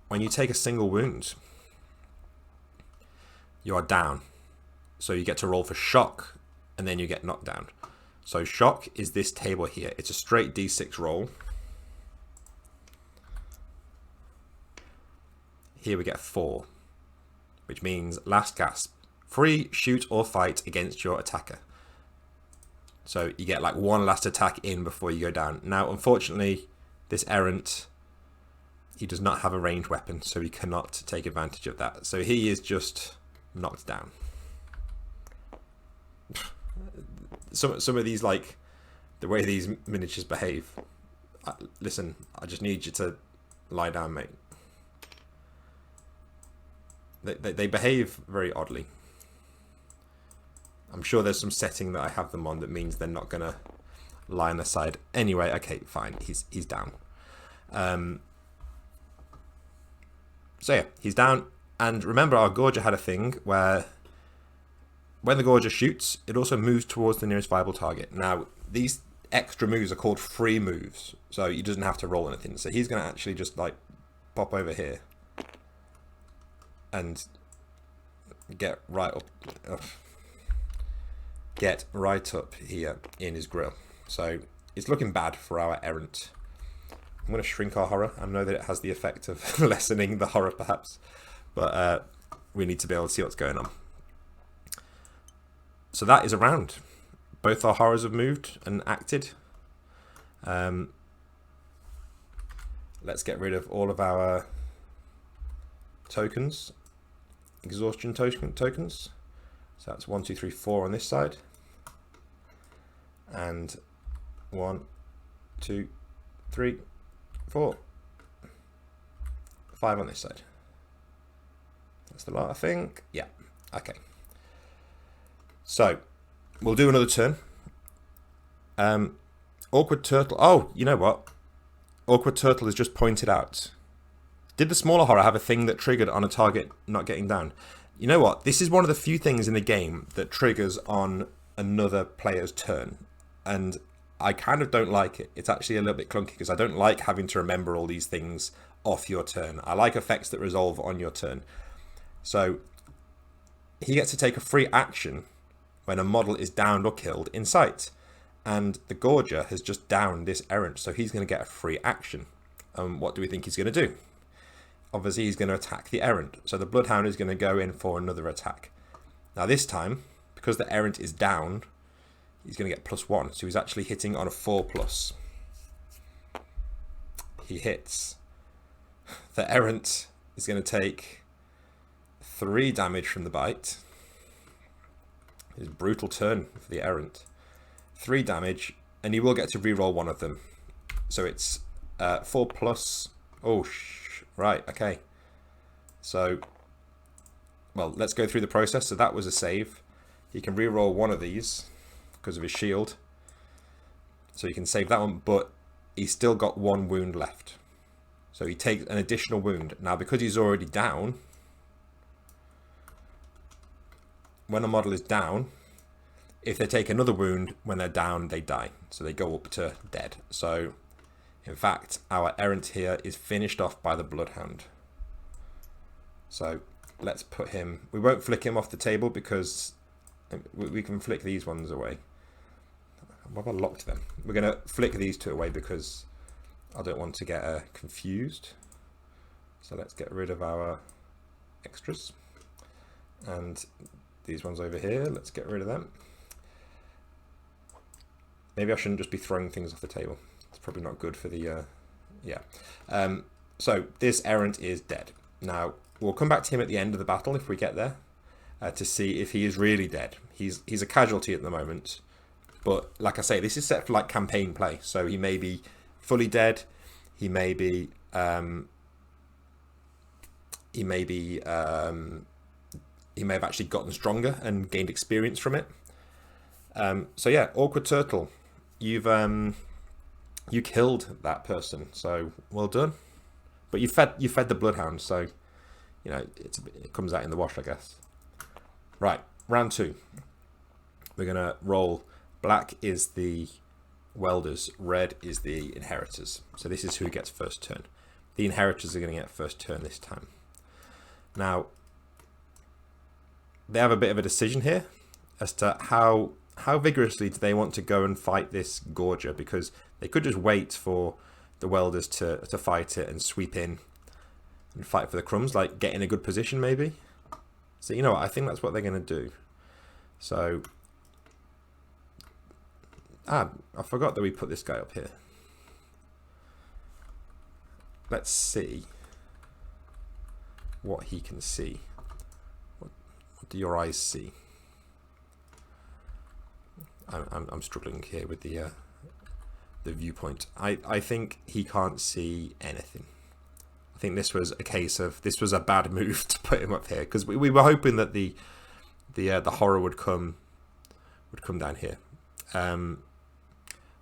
when you take a single wound, you are down. So you get to roll for shock, and then you get knocked down. So shock is this table here. It's a straight D6 roll. Here we get 4, which means last gasp. Free, shoot, or fight against your attacker. So you get like 1 last attack in before you go down. Now, unfortunately, this errant, he does not have a ranged weapon, so he cannot take advantage of that. So he is just knocked down. Some of these, like the way these miniatures behave. Listen, I just need you to lie down, mate. They behave very oddly. I'm sure there's some setting that I have them on that means they're not gonna lie on the side. Anyway, okay, fine. He's down. So yeah, he's down. And remember, our Gorger had a thing where when the Gorger shoots, it also moves towards the nearest viable target. Now, these extra moves are called free moves, so he doesn't have to roll anything. So he's going to actually just like pop over here and get right up here in his grill. So it's looking bad for our errant. I'm going to shrink our horror. I know that it has the effect of lessening the horror perhaps, but we need to be able to see what's going on. So that is a round. Both our horrors have moved and acted. Let's get rid of all of our tokens, exhaustion tokens. So that's 1, 2, 3, 4 on this side, and 1, 2, 3, 4, 5 on this side. That's the lot, I think. Yeah. Okay. So we'll do another turn. Awkward Turtle. Oh, you know what? Awkward Turtle has just pointed out. Did the smaller horror have a thing that triggered on a target not getting down? You know what? This is one of the few things in the game that triggers on another player's turn. And I kind of don't like it. It's actually a little bit clunky because I don't like having to remember all these things off your turn. I like effects that resolve on your turn. So he gets to take a free action when a model is downed or killed in sight. And the Gorger has just downed this errant, so he's going to get a free action. What do we think he's going to do? Obviously, he's going to attack the errant. So the Bloodhound is going to go in for another attack. Now this time, because the errant is down, he's going to get +1. So he's actually hitting on a 4+. He hits. The errant is going to take 3 damage from the bite. His brutal turn for the errant. 3 damage, and he will get to reroll 1 of them. So it's 4+. Oh, right, okay. So, well, let's go through the process. So that was a save. He can reroll 1 of these because of his shield. So he can save that one, but he's still got 1 wound left. So he takes an additional wound. Now, because he's already down, when a model is down, if they take another wound when they're down, they die. So they go up to dead. So, in fact, our errant here is finished off by the Bloodhound. So let's put him... We won't flick him off the table because we can flick these ones away. What have I locked them? We're going to flick these 2 away because I don't want to get confused. So let's get rid of our extras. And these ones over here, let's get rid of them. Maybe I shouldn't just be throwing things off the table. It's probably not good for the, yeah. So this errant is dead. Now, we'll come back to him at the end of the battle if we get there, to see if he is really dead. He's a casualty at the moment, but like I say, this is set for like campaign play, so he may be fully dead. He may be he may have actually gotten stronger and gained experience from it. So yeah, Awkward Turtle, you killed that person, so well done. But you fed the Bloodhounds, so you know it comes out in the wash, I guess. Right, round 2. We're gonna roll. Black is the Welders, red is the Inheritors. So this is who gets first turn. The Inheritors are going to get first turn this time. Now, they have a bit of a decision here as to how vigorously do they want to go and fight this Gorger, because they could just wait for the Welders to fight it and sweep in and fight for the crumbs, like get in a good position maybe. So you know what, I think that's what they're going to do. So, I forgot that we put this guy up here. Let's see what he can see. What do your eyes see? I'm struggling here with the viewpoint. I think he can't see anything. I think this was a case of this was a bad move to put him up here, because we were hoping that the horror would come down here.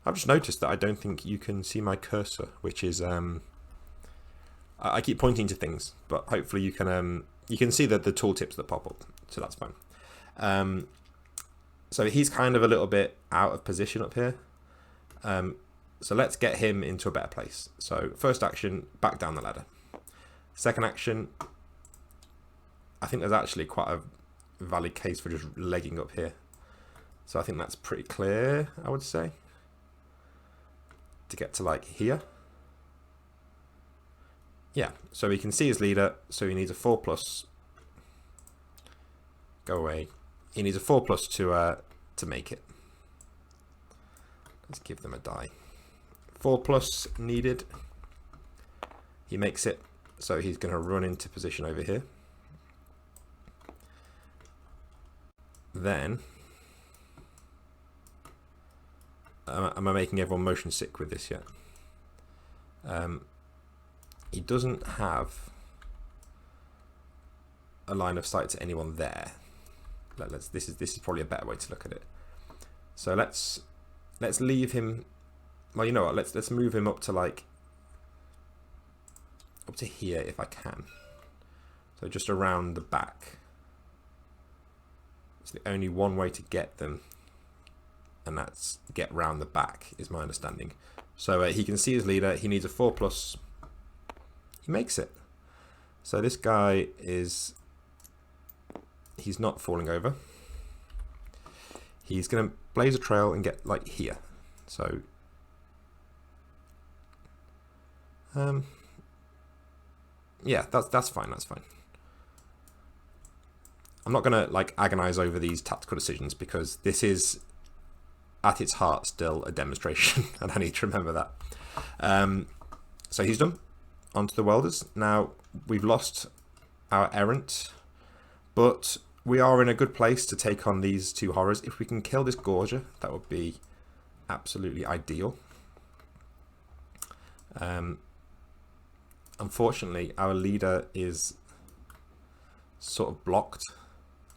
I've just noticed that I don't think you can see my cursor, which is I keep pointing to things, but hopefully you can see the tooltips that pop up, so that's fine. So he's kind of a little bit out of position up here. So let's get him into a better place. So first action, back down the ladder. Second action, I think there's actually quite a valid case for just legging up here. So I think that's pretty clear, I would say. To get to like here. Yeah, so he can see his leader, so he needs a 4+. Go away. He needs a 4+ to make it. Let's give them a die. 4+ needed. He makes it, so he's going to run into position over here. Then, am I making everyone motion sick with this yet? He doesn't have a line of sight to anyone there. This is probably a better way to look at it. So let's leave him. Well, you know what? Let's move him up to like up to here if I can. So just around the back. It's the only one way to get them, and that's get round the back, is my understanding. So he can see his leader. He needs a 4+. He makes it. So this guy he's not falling over. He's going to blaze a trail and get like here. So yeah, that's fine. That's fine. I'm not going to like agonize over these tactical decisions, because this is at its heart still a demonstration, and I need to remember that. So he's done. Onto the Welders. Now we've lost our errant, but we are in a good place to take on these two horrors. If we can kill this Gorger, that would be absolutely ideal. Unfortunately, our leader is sort of blocked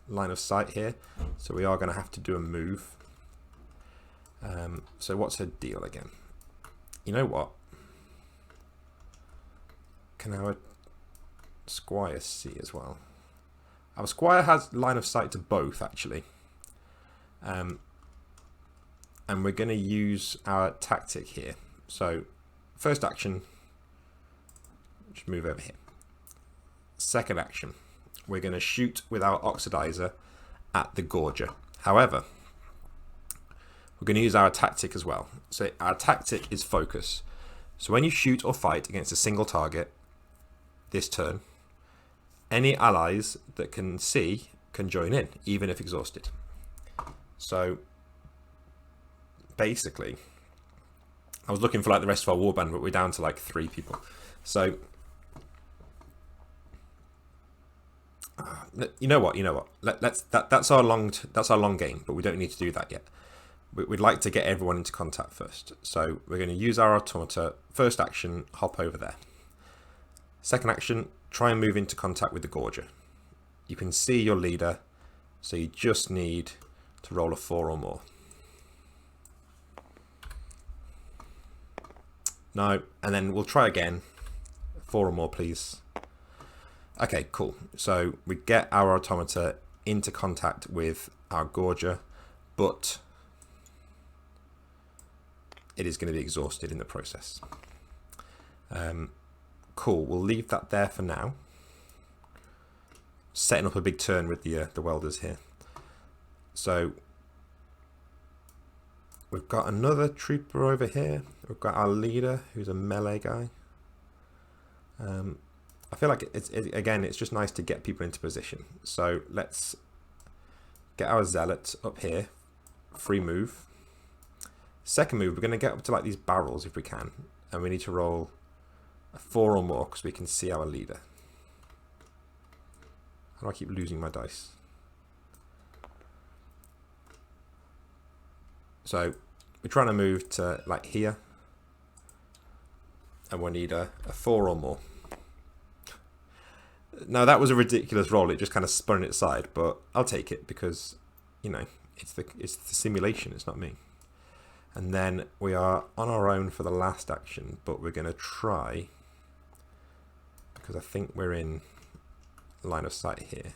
line of sight here, so we are going to have to do a move. So what's her deal again? You know what? Can our Squire see as well? Our Squire has line of sight to both, actually. And we're going to use our tactic here. So, first action, just move over here. Second action, we're going to shoot with our Oxidizer at the Gorger. However, we're going to use our tactic as well. So, our tactic is focus. So, when you shoot or fight against a single target, this turn, any allies that can see can join in, even if exhausted. So basically, I was looking for like the rest of our warband, but we're down to like 3 people. So You know what? That's our long game, but we don't need to do that yet. We'd like to get everyone into contact first. So we're going to use our automata. First action, hop over there. Second action, try and move into contact with the Gorger. You can see your leader, so you just need to roll a 4 or more. No, and then we'll try again. 4 or more, please. Okay, cool. So we get our automata into contact with our Gorger, but it is going to be exhausted in the process. Cool, we'll leave that there for now. Setting up a big turn with the welders here. So we've got another trooper over here. We've got our leader, who's a melee guy. I feel like it's just nice to get people into position. So let's get our zealot up here. Free move. Second move, we're going to get up to like these barrels if we can, and we need to roll a 4 or more because we can see our leader. How do I keep losing my dice? So we're trying to move to like here, and we need a 4 or more. Now that was a ridiculous roll. It just kind of spun it aside, but I'll take it because, you know, it's the simulation. It's not me. And then we are on our own for the last action, but we're going to try, because I think we're in line of sight here.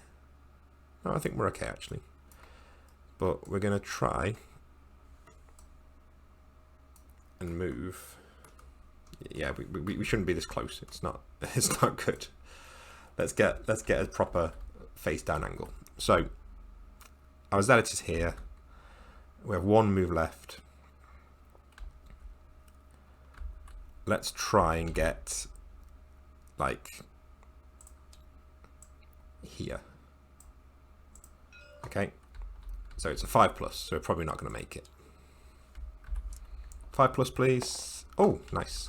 No, I think we're okay actually. But we're going to try and move. Yeah, we shouldn't be this close. It's not good. Let's get a proper face down angle. So our zealot is here. We have 1 move left. Let's try and get like here. Okay, so it's a 5+, so we're probably not going to make it. 5+, please. Oh, nice.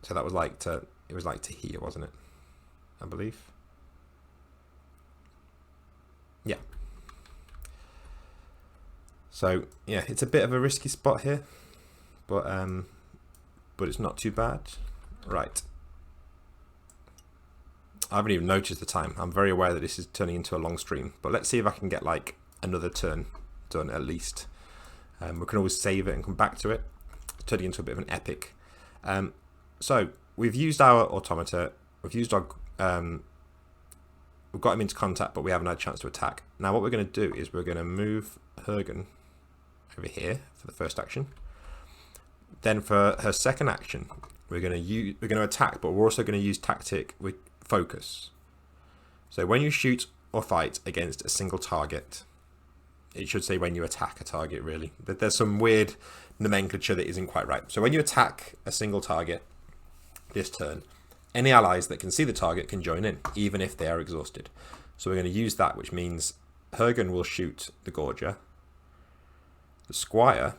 So that was like to, it was like to here, wasn't it? I believe. Yeah. So yeah, it's a bit of a risky spot here, but it's not too bad. Right. I haven't even noticed the time. I'm very aware that this is turning into a long stream, but let's see if I can get like another turn done at least. We can always save it and come back to it, turning into a bit of an epic. So we've used our automata, we've used our, we've got him into contact, but we haven't had a chance to attack. Now what we're going to do is we're going to move Hergen over here for the first action. Then for her second action, we're going to attack, but we're also going to use tactic with focus. So when you shoot or fight against a single target, it should say when you attack a target really, but there's some weird nomenclature that isn't quite right. So when you attack a single target this turn, any allies that can see the target can join in, even if they are exhausted. So we're going to use that, which means Hergen will shoot the Gorger. The Squire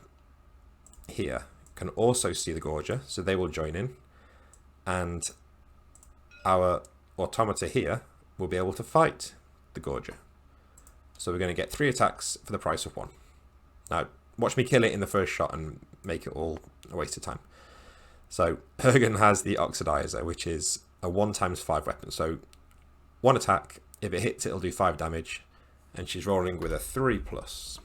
here can also see the Gorger, so they will join in. And our automata here will be able to fight the Gorger. So we're going to get 3 attacks for the price of 1. Now, watch me kill it in the first shot and make it all a waste of time. So Hergen has the Oxidizer, which is a 1x5 weapon. So 1 attack, if it hits, it'll do 5 damage. And she's rolling with a 3+.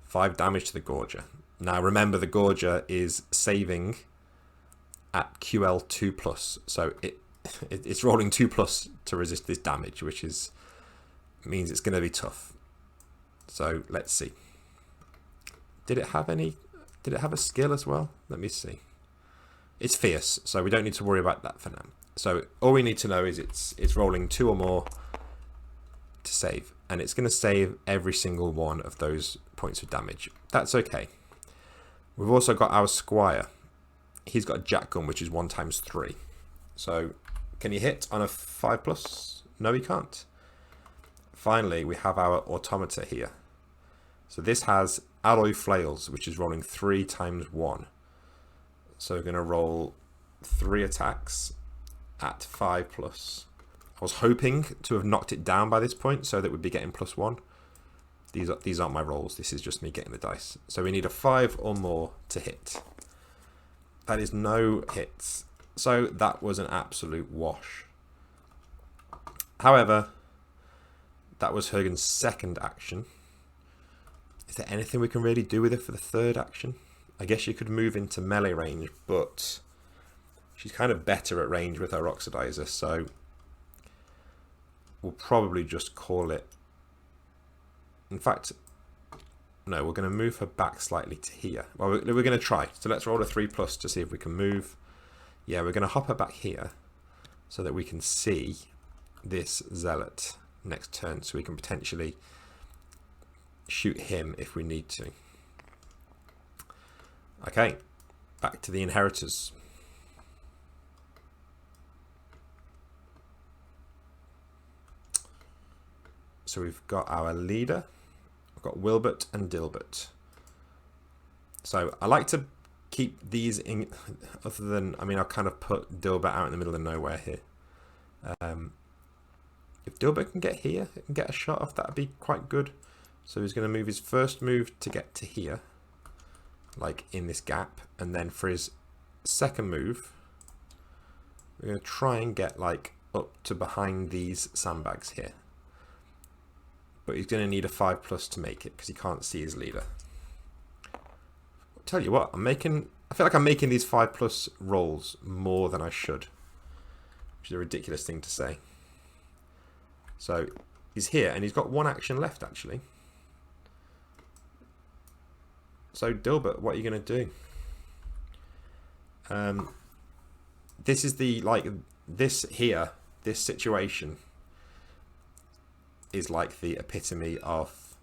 5 damage to the Gorger. Now remember, the Gorger is saving at QL 2+. So it's rolling 2+ to resist this damage, which means it's going to be tough. So let's see. Did it have a skill as well? Let me see. It's fierce, so we don't need to worry about that for now. So all we need to know is it's rolling 2 or more to save, and it's going to save every single one of those points of damage. That's okay. We've also got our Squire. He's got a jack gun, which is 1x3. So can he hit on a 5+? No, he can't. Finally, we have our automata here. So this has alloy flails, which is rolling 3 × 1. So we're going to roll 3 attacks at 5+. I was hoping to have knocked it down by this point so that we'd be getting +1. These aren't my rolls. This is just me getting the dice. So we need a 5 or more to hit. That is no hits. So that was an absolute wash. However, that was Hergen's second action. Is there anything we can really do with it for the third action? I guess you could move into melee range, but she's kind of better at range with her Oxidizer, so we'll probably just call it. In fact, no, we're going to move her back slightly to here. Well, we're going to try. So let's roll a 3+ to see if we can move. Yeah, we're going to hop her back here so that we can see this Zealot next turn, so we can potentially shoot him if we need to. Okay, back to the Inheritors. So we've got our leader. We've got Wilbert and Dilbert. So I like to keep these in, other than, I mean, I'll kind of put Dilbert out in the middle of nowhere here. If Dilbert can get here, it can get a shot off, that'd be quite good. So he's going to move his first move to get to here, like in this gap, and then for his second move, we're going to try and get like up to behind these sandbags here. But he's going to need a 5+ to make it because he can't see his leader. I'll tell you what, I feel like I'm making these 5+ rolls more than I should, which is a ridiculous thing to say. So he's here and he's got 1 action left actually. So Dilbert, what are you going to do? This is the, like, this here, this situation is like the epitome of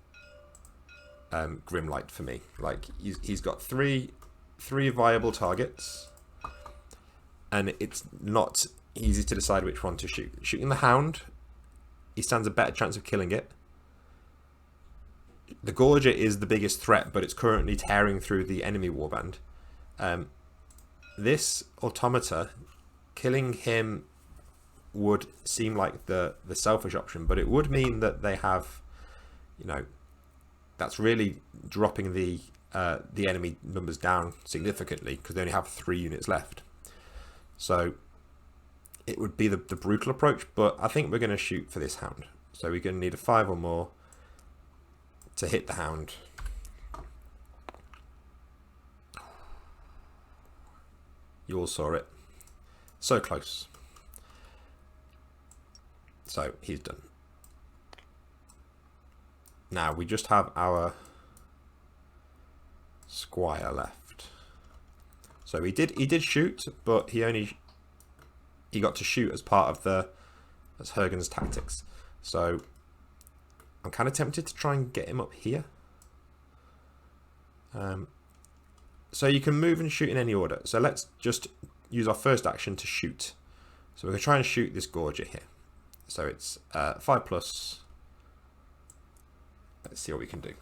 GRIMLITE for me. Like, he's got three viable targets, and it's not easy to decide which one to shoot. Shooting the Hound, he stands a better chance of killing it. The Gorger is the biggest threat, but it's currently tearing through the enemy warband. This Automata, killing him would seem like the selfish option, but it would mean that they have, you know, that's really dropping the enemy numbers down significantly because they only have 3 units left. So it would be the brutal approach, but I think we're going to shoot for this Hound. So we're going to need a 5 or more to hit the Hound. You all saw it. So close. So he's done. Now we just have our Squire left. So he did shoot, but he got to shoot as part of as Hergen's tactics. So I'm kind of tempted to try and get him up here. So you can move and shoot in any order. So let's just use our first action to shoot. So we're going to try and shoot this Gorger here. So it's 5+. Let's see what we can do.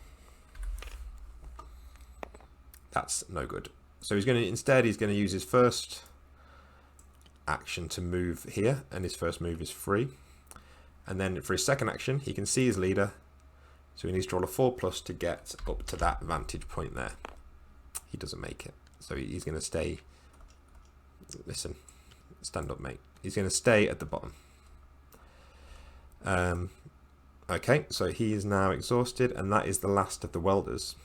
That's no good. So he's going to use his first action to move here, and his first move is free. And then for his second action, he can see his leader, so he needs to roll a 4+ to get up to that vantage point there. He doesn't make it, so he's going to stay. Listen, stand up, mate. He's going to stay at the bottom. Okay, so he is now exhausted, and that is the last of the welders.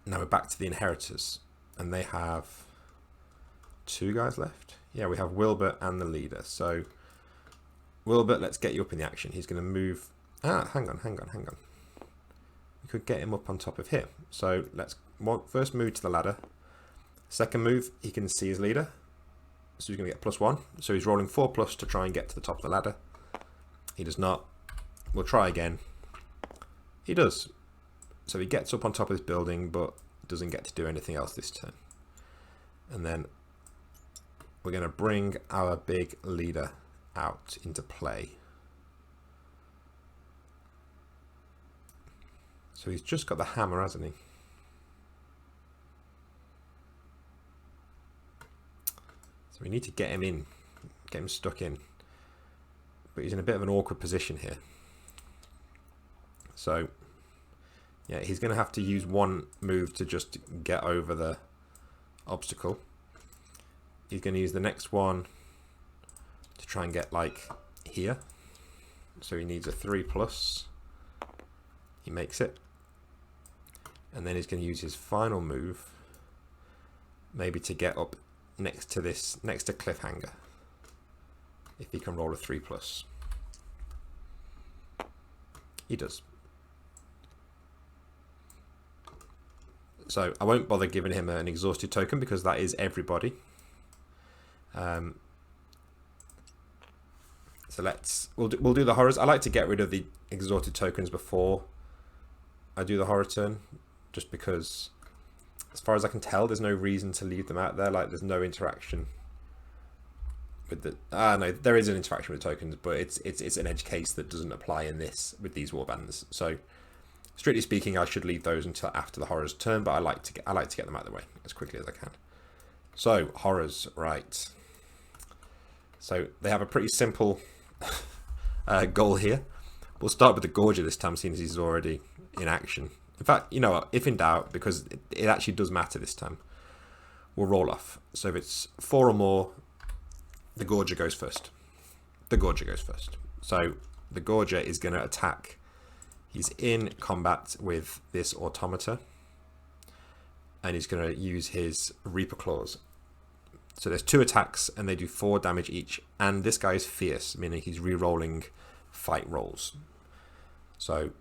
Now we're back to the Inheritors, and they have 2 guys left. Yeah, we have Wilbert and the leader. So Wilbert, let's get you up in the action. He's going to move. Hang on. We could get him up on top of here. So let's first move to the ladder. Second move, he can see his leader. So he's going to get +1. So he's rolling 4+ to try and get to the top of the ladder. He does not. We'll try again. He does. So he gets up on top of this building, but doesn't get to do anything else this turn. And then we're going to bring our big leader out into play. So he's just got the hammer, hasn't he? we need to get him in, get him stuck in. But he's in a bit of an awkward position here. So, yeah, he's going to have to use one move to just get over the obstacle. He's going to use the next one to try and get, like, here. So he needs a 3+. He makes it. And then he's going to use his final move, maybe to get up next to this, next to Cliffhanger. If he can roll a 3+. He does. So I won't bother giving him an exhausted token because that is everybody. So we'll do the horrors. I like to get rid of the exhausted tokens before I do the horror turn, just because as far as I can tell there's no reason to leave them out there. Like, there's no interaction with the no, there is an interaction with tokens, but it's an edge case that doesn't apply in this with these warbands. So strictly speaking, I should leave those until after the horror's turn, but I like to get them out of the way as quickly as I can. So horrors, right? So they have a pretty simple goal here. We'll start with the Gorger this time, seeing as he's already in action. In fact, you know what? If in doubt, because it actually does matter this time, we'll roll off. So if it's 4 or more, the Gorger goes first. The Gorger goes first. So the Gorger is going to attack. He's in combat with this Automata, and he's going to use his Reaper Claws. So there's 2 attacks, and they do 4 damage each. And this guy is fierce, meaning he's re-rolling fight rolls. So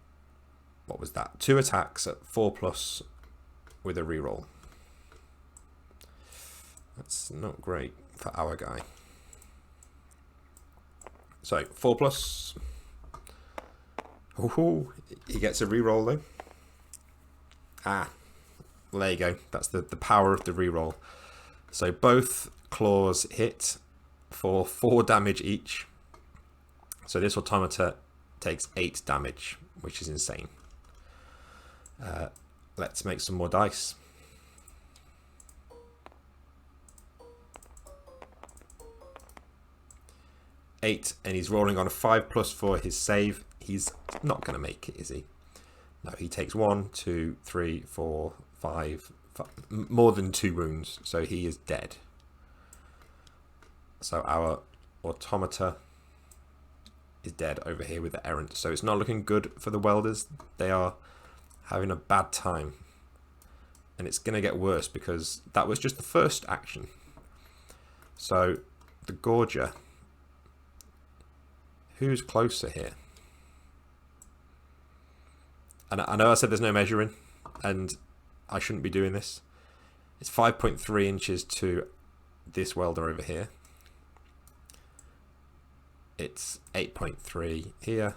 what was that? 2 attacks at 4+ with a re-roll. That's not great for our guy. So 4+. Ooh, he gets a re-roll though. Well, there you go. That's the power of the re-roll. So both claws hit for 4 damage each. So this Automata takes 8 damage, which is insane. Let's make some more dice. 8, and he's rolling on a 5+ for his save. He's not going to make it, is he? No, he takes 1, 2, 3, 4, 5, more than 2 wounds, so he is dead. So our Automata is dead over here with the Errant. So it's not looking good for the Welders. They are having a bad time. And it's going to get worse because that was just the first action. So the Gorger, who's closer here? And I know I said there's no measuring, and I shouldn't be doing this. It's 5.3 inches to this welder over here. It's 8.3 here.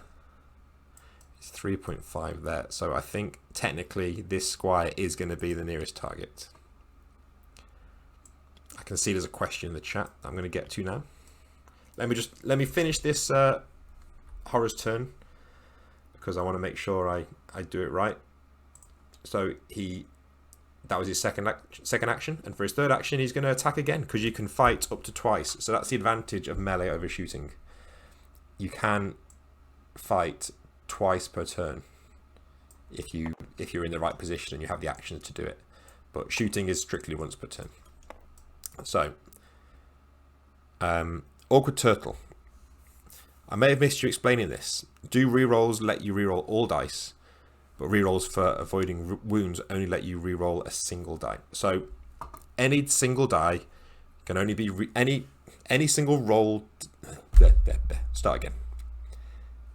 It's 3.5 there. So I think technically this squire is going to be the nearest target. I can see there's a question in the chat that I'm going to get to now. Let me finish this horror's turn, because I want to make sure I do it right. So that was his second action, and for his third action he's going to attack again, because you can fight up to twice. So that's the advantage of melee over shooting. You can fight twice per turn if you're in the right position and you have the actions to do it. But shooting is strictly once per turn. So Awkward Turtle. I may have missed you explaining this. Do rerolls let you reroll all dice, but rerolls for avoiding wounds only let you reroll a single die. So any single die can only be any single roll. Start again.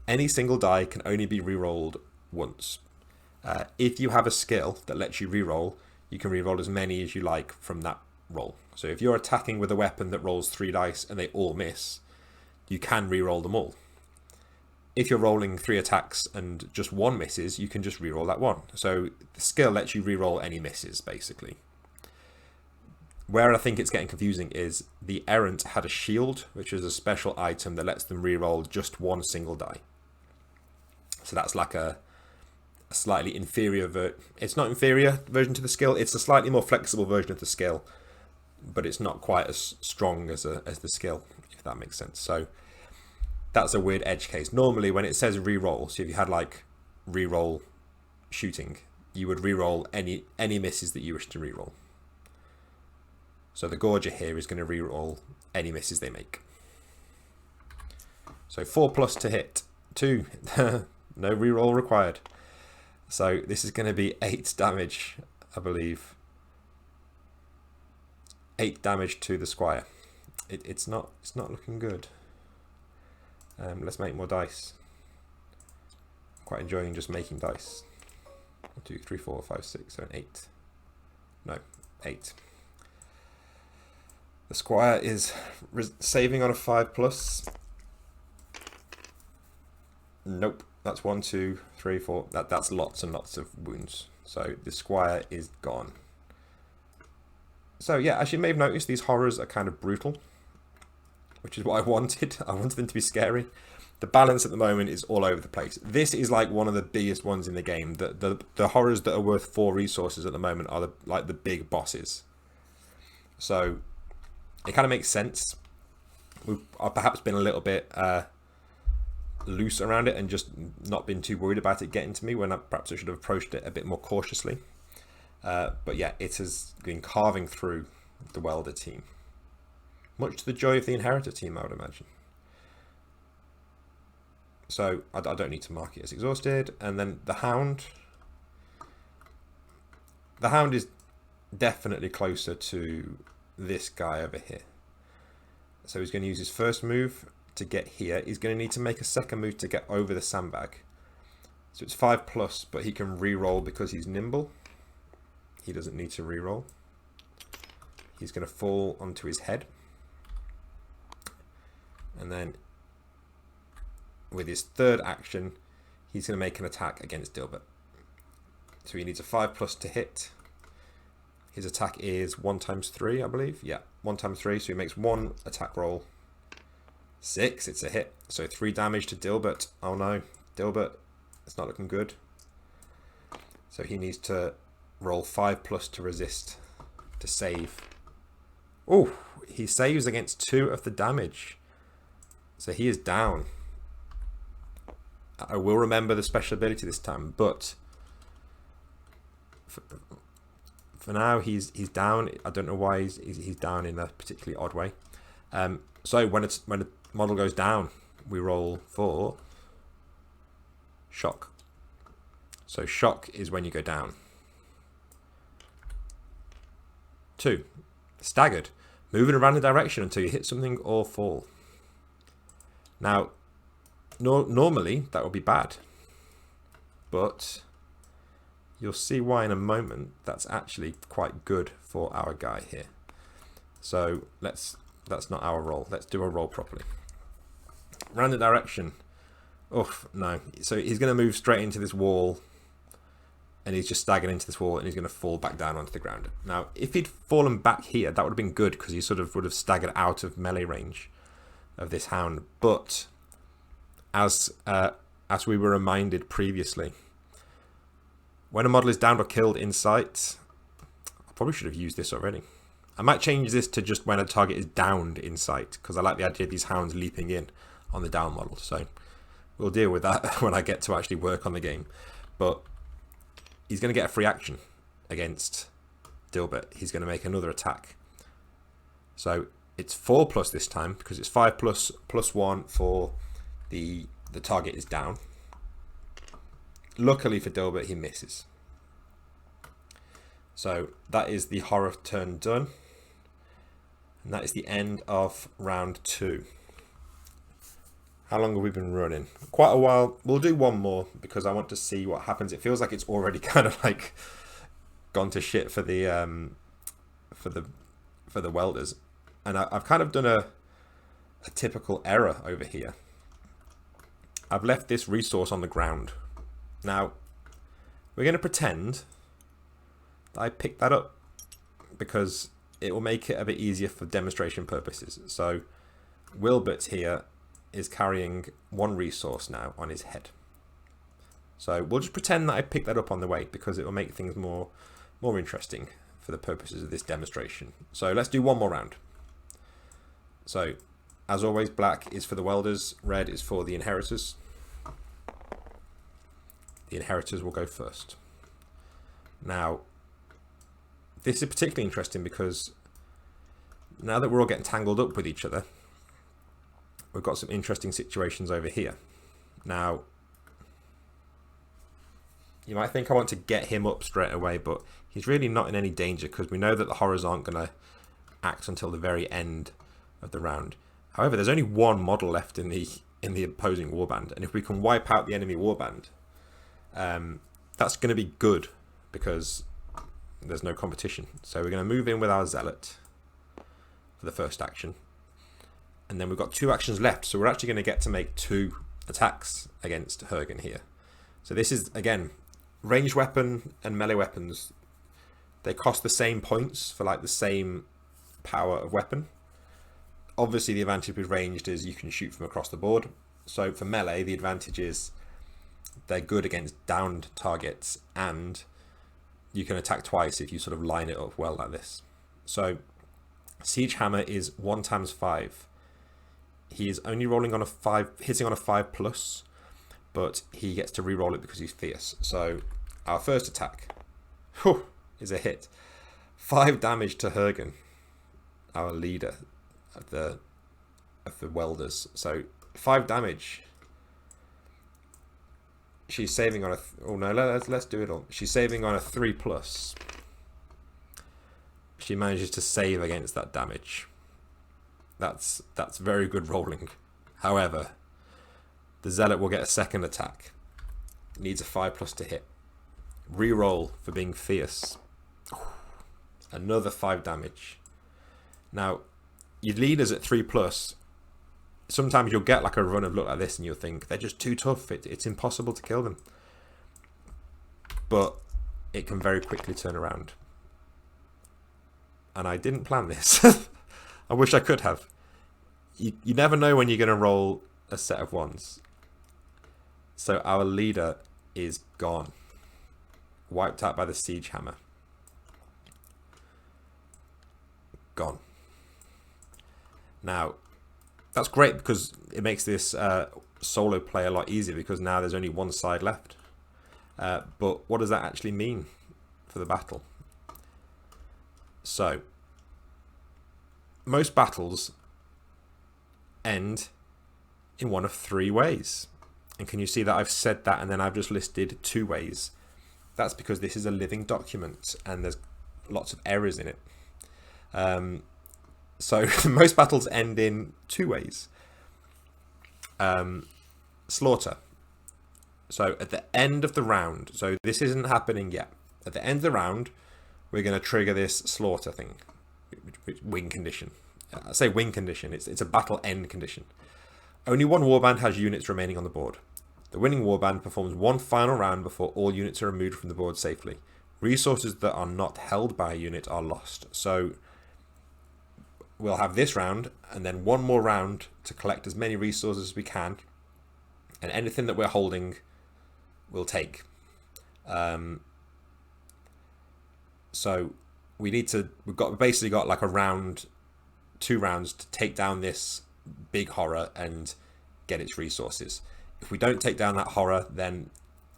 Any single die can only be rerolled once. If you have a skill that lets you reroll, you can reroll as many as you like from that roll. So if you're attacking with a weapon that rolls 3 dice and they all miss, you can reroll them all. If you're rolling 3 attacks and just 1 misses, you can just reroll that 1. So the skill lets you reroll any misses, basically. Where I think it's getting confusing is the Errant had a shield, which is a special item that lets them reroll just 1 single die. So that's like a slightly inferior it's not inferior version to the skill, it's a slightly more flexible version of the skill. but it's not quite as strong as the skill, if that makes sense. So that's a weird edge case. Normally when it says reroll, so if you had like reroll shooting, you would reroll any misses that you wish to reroll. So the Gorger here is going to reroll any misses they make. So 4+ to hit, 2, no reroll required. So this is going to be 8 damage, I believe. 8 damage to the Squire. It's not looking good. Let's make more dice. Quite enjoying just making dice. 1, 2, 3, 4, 5, 6, 7, 8. No, 8. The Squire is saving on a 5+. Nope, that's 1, 2, 3, 4. That's lots and lots of wounds. So the Squire is gone. So yeah, as you may have noticed, these horrors are kind of brutal, which is what I wanted. I wanted them to be scary. The balance at the moment is all over the place. This is like one of the biggest ones in the game. The horrors that are worth 4 resources at the moment are like the big bosses. So it kind of makes sense. We've perhaps been a little bit loose around it and just not been too worried about it getting to me when perhaps I should have approached it a bit more cautiously. But yeah, it has been carving through the Welder team. Much to the joy of the Inheritor team, I would imagine. So I don't need to mark it as exhausted. And then the Hound. The Hound is definitely closer to this guy over here. So he's going to use his first move to get here. He's going to need to make a second move to get over the sandbag. So it's 5+, but he can re-roll because he's nimble. He doesn't need to re-roll. He's going to fall onto his head. And then with his third action, he's going to make an attack against Dilbert. So he needs a 5+ to hit. His attack is 1 × 3, I believe. Yeah, 1 × 3. So he makes 1 attack roll. 6, it's a hit. So 3 damage to Dilbert. Oh no, Dilbert, it's not looking good. So he needs to roll 5+ to resist, to save. Oh, he saves against 2 of the damage. So he is down. I will remember the special ability this time, but for now he's down. I don't know why he's down in a particularly odd way. So when a model goes down, we roll for shock. So shock is when you go down. 2, staggered. Move in a random direction until you hit something or fall. Now, normally that would be bad, but you'll see why in a moment. That's actually quite good for our guy here. So that's not our roll. Let's do a roll properly. Random direction. Oh no! So he's going to move straight into this wall, and he's just staggered into this wall, and he's going to fall back down onto the ground. Now, if he'd fallen back here, that would have been good because he sort of would have staggered out of melee range of this Hound. But as we were reminded previously, when a model is downed or killed in sight, I probably should have used this already. I might change this to just when a target is downed in sight, because I like the idea of these Hounds leaping in on the down model. So we'll deal with that when I get to actually work on the game. But he's going to get a free action against Dilbert. He's going to make another attack. So it's 4+ this time, because it's 5+ +1 for the target is down. Luckily for Dilbert, he misses. So that is the horror turn done. And that is the end of round 2. How long have we been running? Quite a while. We'll do one more because I want to see what happens. It feels like it's already kind of like gone to shit for the welders. And I've kind of done a typical error over here. I've left this resource on the ground. Now, we're going to pretend that I picked that up because it will make it a bit easier for demonstration purposes. So, Wilbert here is carrying 1 resource now on his head. So we'll just pretend that I picked that up on the way because it will make things more interesting for the purposes of this demonstration. So let's do one more round. So, as always, black is for the welders, red is for the inheritors. The inheritors will go first. Now, this is particularly interesting because now that we're all getting tangled up with each other, we've got some interesting situations over here. Now, you might think I want to get him up straight away, but he's really not in any danger because we know that the horrors aren't going to act until the very end of the round. However, there's only one model left in the opposing warband, and if we can wipe out the enemy warband, that's going to be good because there's no competition. So we're going to move in with our zealot for the first action, and then we've got 2 actions left, so we're actually going to get to make 2 attacks against Hergen here. So this is, again, ranged weapon and melee weapons. They cost the same points for like the same power of weapon. Obviously the advantage with ranged is you can shoot from across the board. So for melee, the advantage is they're good against downed targets, and you can attack twice if you sort of line it up well like this. So Siege Hammer is 1 times 5. He is only rolling on a 5, hitting on a 5+, but he gets to re-roll it because he's fierce. So our first attack is a hit. 5 damage to Hergen, our leader of the welders. So 5 damage. She's saving on a oh no, let's do it all. She's saving on a 3+. She manages to save against that damage. That's very good rolling. However, the zealot will get a second attack. Needs a 5+ to hit. Reroll for being fierce. Another 5 damage. Now, your leaders at 3+, sometimes you'll get like a run of look like this and you'll think they're just too tough. It's impossible to kill them. But it can very quickly turn around. And I didn't plan this. I wish I could have. You never know when you're going to roll a set of 1s. So our leader is gone. Wiped out by the Siege Hammer. Gone. Now, that's great because it makes this solo play a lot easier because now there's only 1 side left. But what does that actually mean for the battle? So, most battles end in one of 3 ways. And can you see that I've said that and then I've just listed 2 ways? That's because this is a living document and there's lots of errors in it. So most battles end in 2 ways. Slaughter. So at the end of the round, so this isn't happening yet. At the end of the round, we're going to trigger this slaughter thing. Win condition. I say win condition, it's a battle end condition. Only 1 warband has units remaining on the board. The winning warband performs 1 final round before all units are removed from the board safely. Resources that are not held by a unit are lost. So we'll have this round and then 1 more round to collect as many resources as we can, and anything that we're holding we'll take. So we've basically got like a round, 2 rounds to take down this big horror and get its resources. If we don't take down that horror, then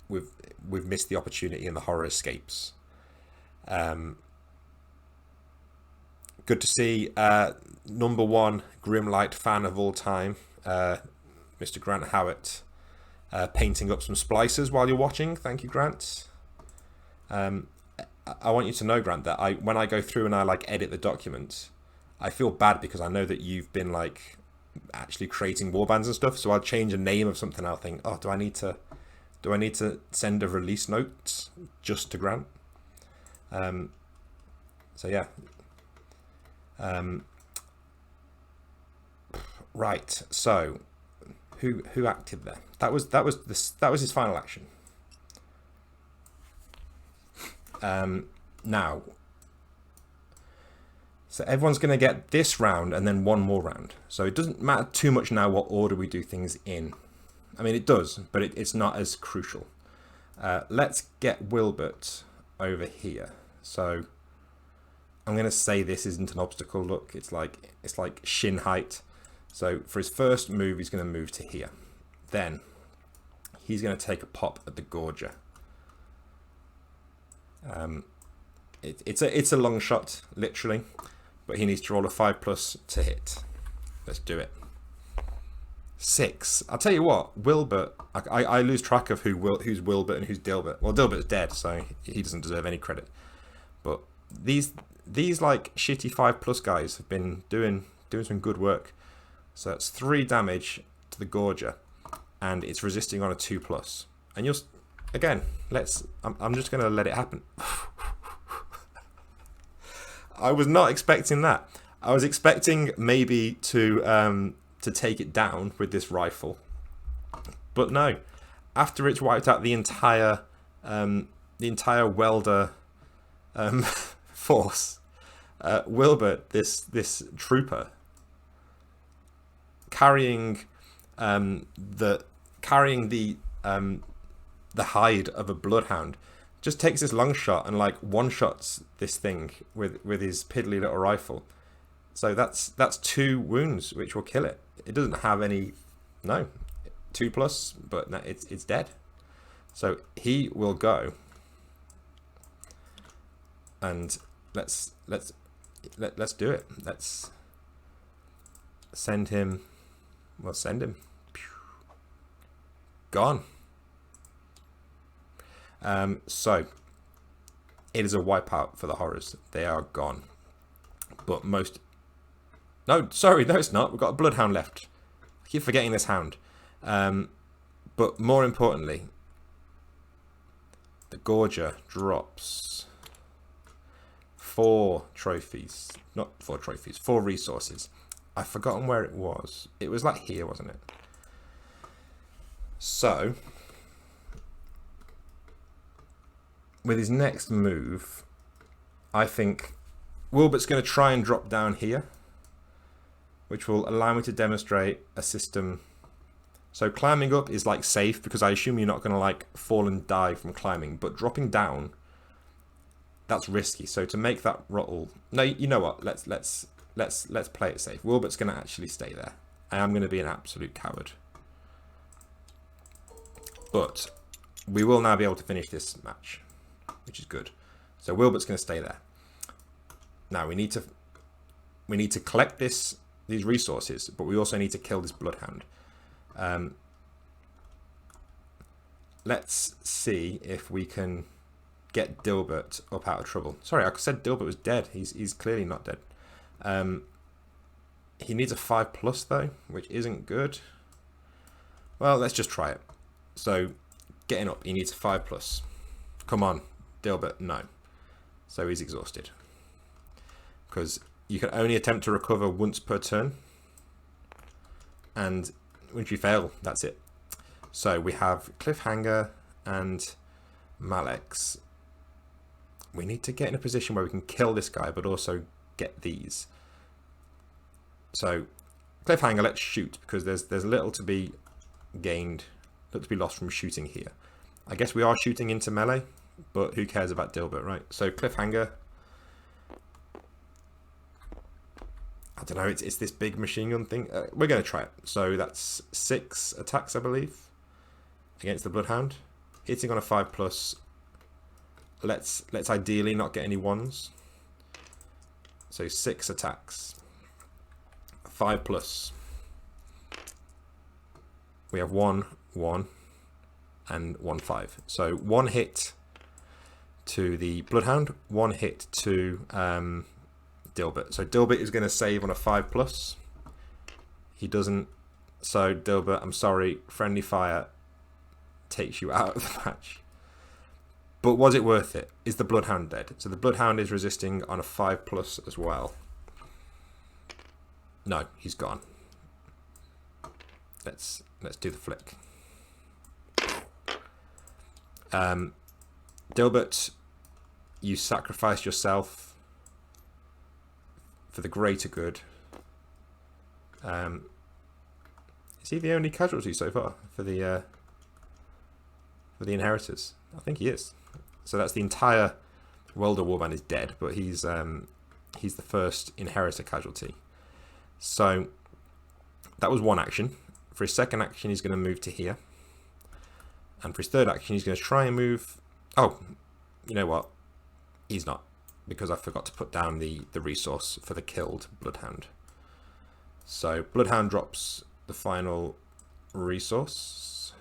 we've missed the opportunity and the horror escapes. Good to see number 1 GRIMLITE fan of all time, Mr. Grant Howitt, painting up some splicers while you're watching. Thank you, Grant. I want you to know, Grant, that when I go through and I like edit the document, I feel bad because I know that you've been like actually creating warbands and stuff. So I'll change a name of something. I'll think, oh, do I need to send a release note just to Grant? So yeah. Right. So who acted there? That was his final action. Now, so everyone's going to get this round and then 1 more round. So it doesn't matter too much now what order we do things in. I mean, it does, but it's not as crucial. Let's get Wilbert over here. So I'm going to say this isn't an obstacle. Look, it's like shin height. So for his first move, he's going to move to here. Then he's going to take a pop at the Gorger. It's a long shot, literally, but he needs to roll a 5+ to hit. Let's do it. 6. I'll tell you what, Wilbert. I lose track of who's Wilbert and who's Dilbert. Well, Dilbert's dead, so he doesn't deserve any credit. But these like shitty 5+ guys have been doing some good work. So that's 3 damage to the Gorger, and it's resisting on a 2+. And you'll again. I'm just gonna let it happen. I was not expecting that. I was expecting maybe to take it down with this rifle, but no. After it's wiped out the entire welder force, Wilbert, this trooper, carrying the hide of a bloodhound, just takes this long shot and like one-shots this thing with his piddly little rifle. So that's 2 wounds, which will kill it. It doesn't have any, no, 2+, but no, it's dead. So he will go, and let's do it. Let's send him. We'll send him. Gone. So it is a wipeout for the horrors. They are gone. But most... No, sorry, no it's not. We've got a bloodhound left. I keep forgetting this hound. But more importantly, the Gorger drops 4 trophies. Not 4 trophies, 4 resources. I've forgotten where it was. It was like here, wasn't it? So... with his next move, I think Wilbert's going to try and drop down here, which will allow me to demonstrate a system. So climbing up is like safe, because I assume you're not going to like fall and die from climbing, but dropping down, that's risky. So to make that roll, no, you know what? Let's play it safe. Wilbert's going to actually stay there. I am going to be an absolute coward, but we will now be able to finish this match, which is good. So Wilbert's going to stay there. Now we need to collect these resources, but we also need to kill this bloodhound. Let's see if we can get Dilbert up out of trouble. Sorry, I said Dilbert was dead. He's clearly not dead. He needs a 5+ though, which isn't good. Well, let's just try it. So getting up, he needs a 5+. Come on, Dilbert, no. So he's exhausted, because you can only attempt to recover once per turn, and once you fail, that's it. So we have Cliffhanger and Malex. We need to get in a position where we can kill this guy, but also get these. So Cliffhanger, let's shoot, because there's little to be gained, little to be lost from shooting here. I guess we are shooting into melee, but who cares about Dilbert, right? So Cliffhanger, I don't know, it's this big machine gun thing. We're going to try it. So that's 6 attacks, I believe, against the Bloodhound. Hitting on a 5+. Let's ideally not get any 1s. So 6 attacks. 5+. We have 1, 1, and 1, 5. So 1 hit to the Bloodhound, 1 hit to Dilbert. So Dilbert is going to save on a 5+. He doesn't. So Dilbert, I'm sorry, friendly fire takes you out of the match. But was it worth it? Is the Bloodhound dead? So the Bloodhound is resisting on a 5+ as well. No, he's gone. Let's do the flick. Dilbert, you sacrificed yourself for the greater good. Is he the only casualty so far for the inheritors? I think he is. So that's the entire Welder Warband is dead, but he's he's the first inheritor casualty. So that was one action. For his second action, he's going to move to here. And for his third action, he's going to try and move... Oh, you know what? He's not, because I forgot to put down the resource for the killed Bloodhound. So Bloodhound drops the final resource.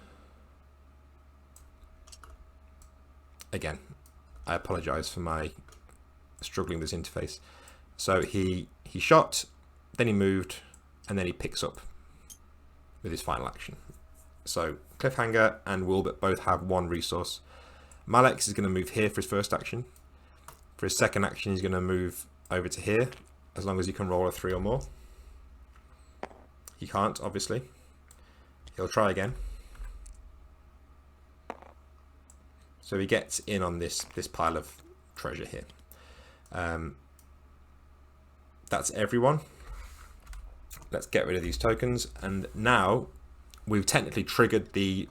Again, I apologize for my struggling with this interface. So he shot, then he moved, and then he picks up with his final action. So Cliffhanger and Wilbert both have one resource. Malex is going to move here for his first action. For his second action, he's going to move over to here, as long as he can roll a 3 or more. He can't, obviously. He'll try again. So he gets in on this pile of treasure here. That's everyone. Let's get rid of these tokens. And now we've technically triggered the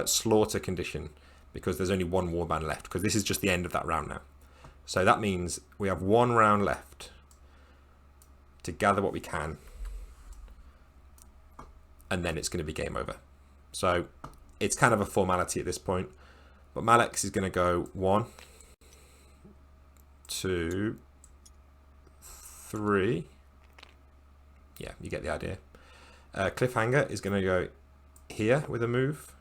slaughter condition, because there's only one warband left, because this is just the end of that round now. So that means we have one round left to gather what we can, and then it's going to be game over. So it's kind of a formality at this point, but Malex is going to go 1, 2, 3. Yeah, you get the idea. Cliffhanger is going to go here with a move,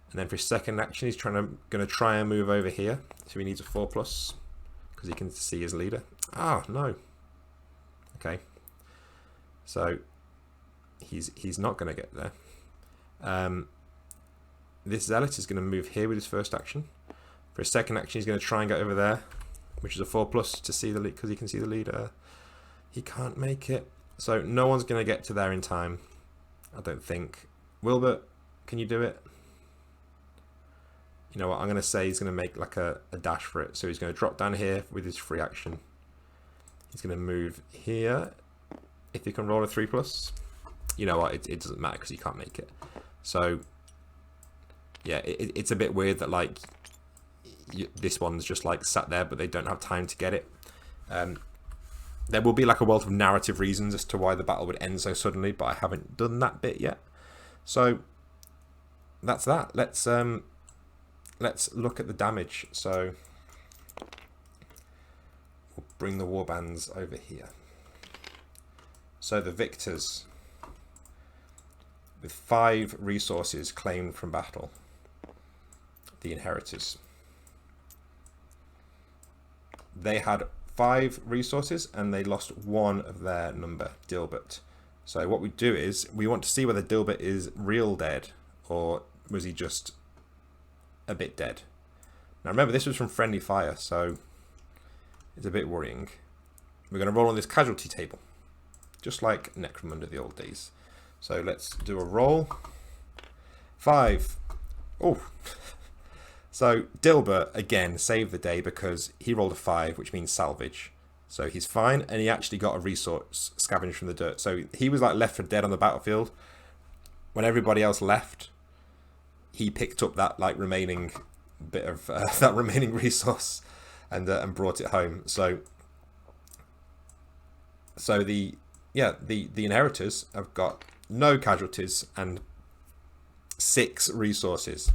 and then for his second action, he's going to try and move over here. So he needs a 4+, because he can see his leader. Ah, no. Okay. So he's not going to get there. This Zealot is going to move here with his first action. For his second action, he's going to try and get over there, which is a 4+ to see the lead, because he can see the leader. He can't make it. So no one's going to get to there in time, I don't think. Wilbert, can you do it? You know what, I'm going to say he's going to make like a dash for it. So he's going to drop down here with his free action. He's going to move here. If he can roll a 3+. You know what, it doesn't matter because he can't make it. So yeah, it's a bit weird that like this one's just like sat there, but they don't have time to get it. There will be like a wealth of narrative reasons as to why the battle would end so suddenly, but I haven't done that bit yet. So that's that. Let's look at the damage. So we'll bring the warbands over here. So the victors, with 5 resources claimed from battle, the inheritors. They had 5 resources and they lost 1 of their number, Dilbert. So what we do is we want to see whether Dilbert is real dead or was he just a bit dead. Now remember, this was from friendly fire, so it's a bit worrying. We're going to roll on this casualty table, just like Necromunda the old days. So let's do a roll. 5. Oh. So Dilbert, again, saved the day because he rolled a 5, which means salvage. So he's fine, and he actually got a resource scavenged from the dirt. So he was like left for dead on the battlefield. When everybody else left, he picked up that like remaining bit of that remaining resource and brought it home. So the inheritors have got no casualties and 6 resources,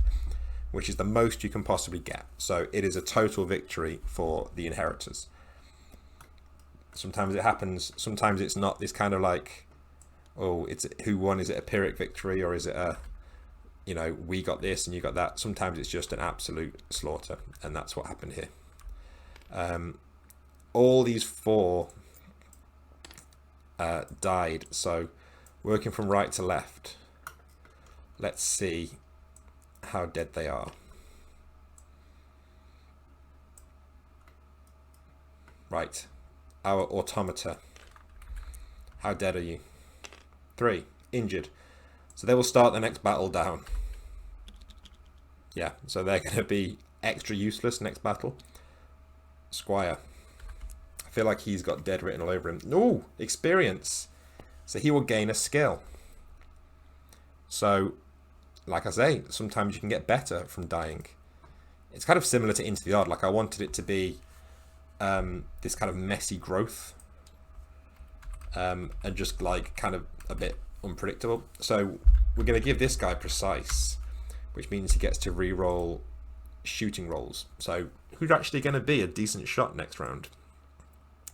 which is the most you can possibly get. So it is a total victory for the inheritors. Sometimes it happens, sometimes it's not. This kind of like, oh, it's who won? Is it a Pyrrhic victory, or is it a, you know, we got this and you got that? Sometimes it's just an absolute slaughter, and that's what happened here. All these 4 died. So working from right to left, let's see how dead they are. Right, our automata, how dead are you? 3, injured. So they will start the next battle down. Yeah, so they're going to be extra useless next battle. Squire, I feel like he's got dead written all over him. Ooh, experience. So he will gain a skill. So, like I say, sometimes you can get better from dying. It's kind of similar to Into the Odd. Like I wanted it to be this kind of messy growth and just like kind of a bit unpredictable. So we're going to give this guy precise, which means he gets to re-roll shooting rolls. So who's actually going to be a decent shot next round?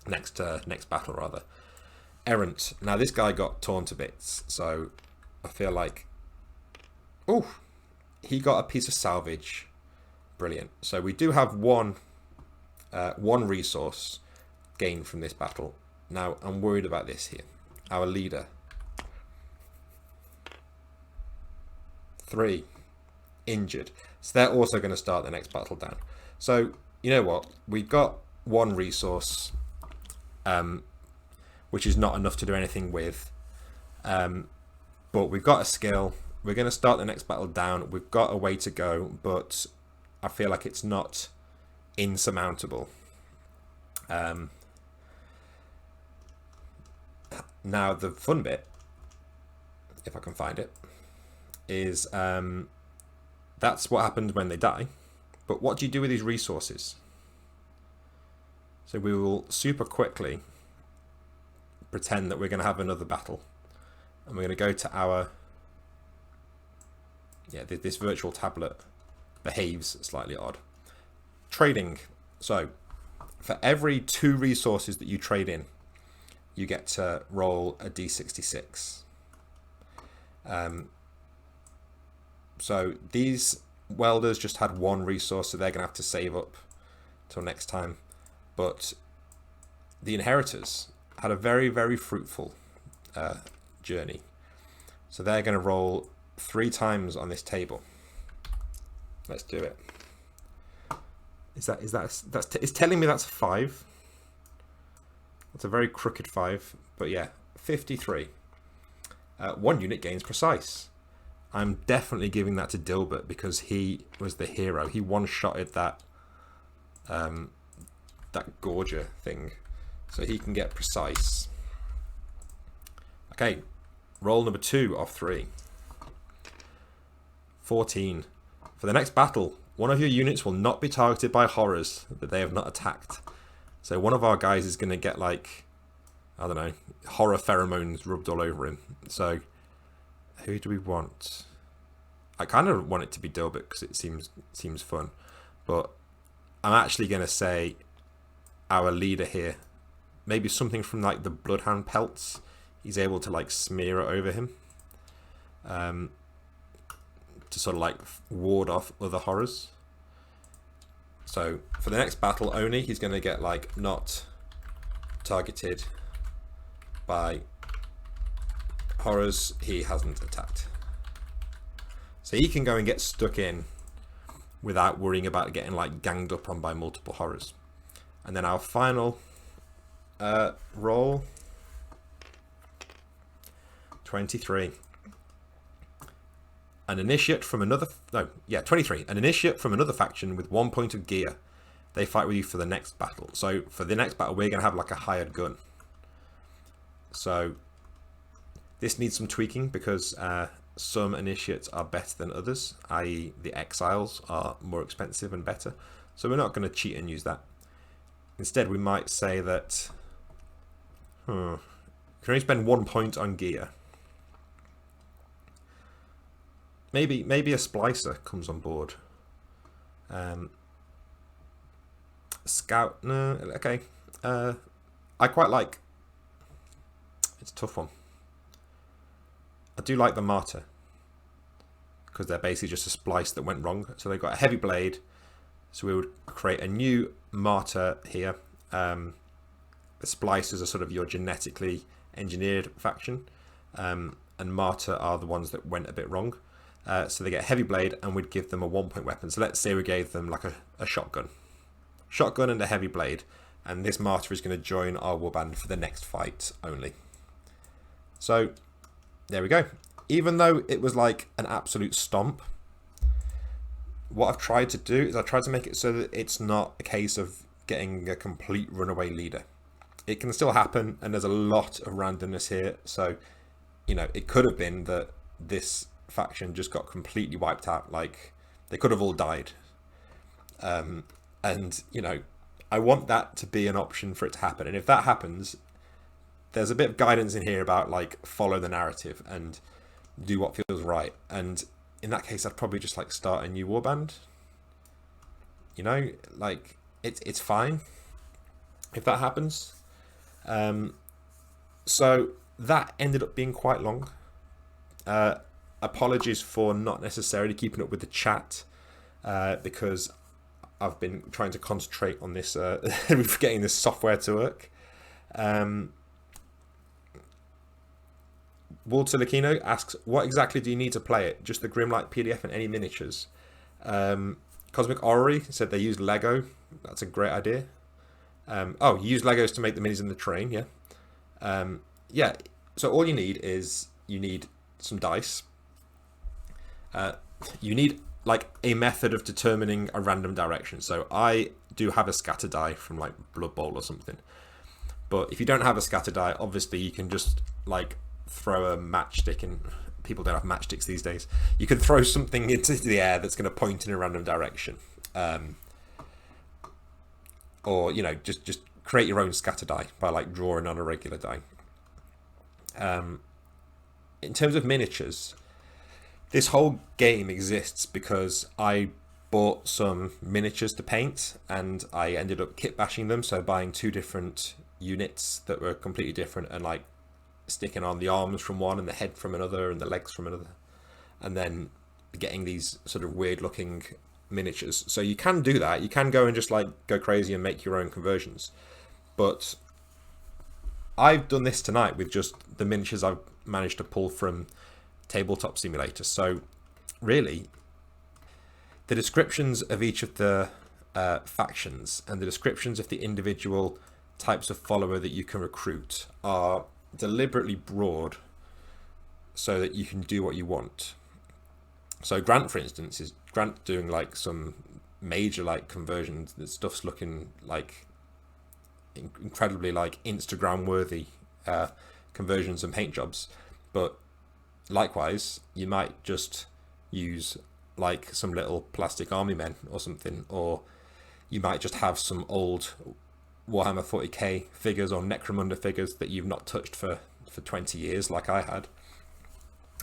Next battle rather. Errant. Now this guy got torn to bits, so I feel like, oh, he got a piece of salvage. Brilliant. So we do have one resource gained from this battle. Now I'm worried about this here. Our leader. 3 injured. So they're also going to start the next battle down. So you know what? We've got one resource, which is not enough to do anything with. But we've got a skill. We're going to start the next battle down. We've got a way to go, but I feel like it's not insurmountable. Now the fun bit, if I can find it, is that's what happens when they die. But what do you do with these resources? So we will super quickly pretend that we're going to have another battle, and we're going to go to our, this virtual tablet behaves slightly odd. Trading. So for every 2 resources that you trade in, you get to roll a d66. So these welders just had 1 resource, so they're going to have to save up till next time. But the inheritors had a very, very fruitful journey. So they're going to roll 3 times on this table. Let's do it. It's telling me that's a 5. That's a very crooked 5, but yeah, 53. 1 unit gains precise. I'm definitely giving that to Dilbert because he was the hero. He one-shotted that that Gorger thing, so he can get precise. Okay, roll number 2 of 3. 14. For the next battle, one of your units will not be targeted by horrors that they have not attacked. So one of our guys is going to get, like, I don't know, horror pheromones rubbed all over him. So who do we want? I kind of want it to be Dilbert because it seems fun, but I'm actually going to say our leader here. Maybe something from like the Bloodhound pelts. He's able to like smear it over him, to sort of like ward off other horrors. So for the next battle only, he's going to get like not targeted by horrors he hasn't attacked. So he can go and get stuck in without worrying about getting like ganged up on by multiple horrors. And then our final roll, 23. An initiate from another, 23. An initiate from another faction with 1 point of gear. They fight with you for the next battle. So for the next battle, we're going to have like a hired gun. So this needs some tweaking because some initiates are better than others, i.e. the exiles are more expensive and better. So we're not going to cheat and use that. Instead, we might say that you can only spend 1 point on gear. Maybe a splicer comes on board. Scout, no, okay. I quite like. It's a tough one. I do like the martyr because they're basically just a splice that went wrong. So they've got a heavy blade. So we would create a new martyr here. The splicers are sort of your genetically engineered faction, and martyr are the ones that went a bit wrong. So they get a heavy blade, and we'd give them a 1 point weapon. So let's say we gave them like a shotgun and a heavy blade, and this martyr is going to join our warband for the next fight only. So there we go. Even though it was like an absolute stomp, what I've tried to do is I've tried to make it so that it's not a case of getting a complete runaway leader. It can still happen, and there's a lot of randomness here. So, you know, it could have been that this faction just got completely wiped out. Like, they could have all died. And, you know, I want that to be an option for it to happen. And if that happens, there's a bit of guidance in here about like follow the narrative and do what feels right. And in that case, I'd probably just like start a new warband. You know, like it's fine if that happens. So that ended up being quite long. Apologies for not necessarily keeping up with the chat, because I've been trying to concentrate on this, getting this software to work. Walter Lucchino asks, what exactly do you need to play it? Just the GRIMLITE PDF and any miniatures? Cosmic Orrery said they used Lego. That's a great idea. Oh, you use Legos to make the minis in the terrain, yeah. Yeah, so all you need is, you need some dice. You need like a method of determining a random direction. So I do have a scatter die from like Blood Bowl or something. But if you don't have a scatter die, obviously you can just like throw a matchstick in. People don't have matchsticks these days. You can throw something into the air that's going to point in a random direction. Or, you know, just create your own scatter die by like drawing on a regular die. In terms of miniatures, this whole game exists because I bought some miniatures to paint and I ended up kit bashing them. So buying two different units that were completely different and like sticking on the arms from one and the head from another and the legs from another, and then getting these sort of weird looking miniatures. So you can do that. You can go and just like go crazy and make your own conversions. But I've done this tonight with just the miniatures I've managed to pull from Tabletop Simulator. So really, the descriptions of each of the factions and the descriptions of the individual types of follower that you can recruit are deliberately broad so that you can do what you want. So Grant, for instance, is Grant doing like some major like conversions. The stuff's looking like incredibly like Instagram worthy conversions and paint jobs. But likewise, you might just use like some little plastic army men or something, or you might just have some old Warhammer 40k figures or Necromunda figures that you've not touched for 20 years like I had,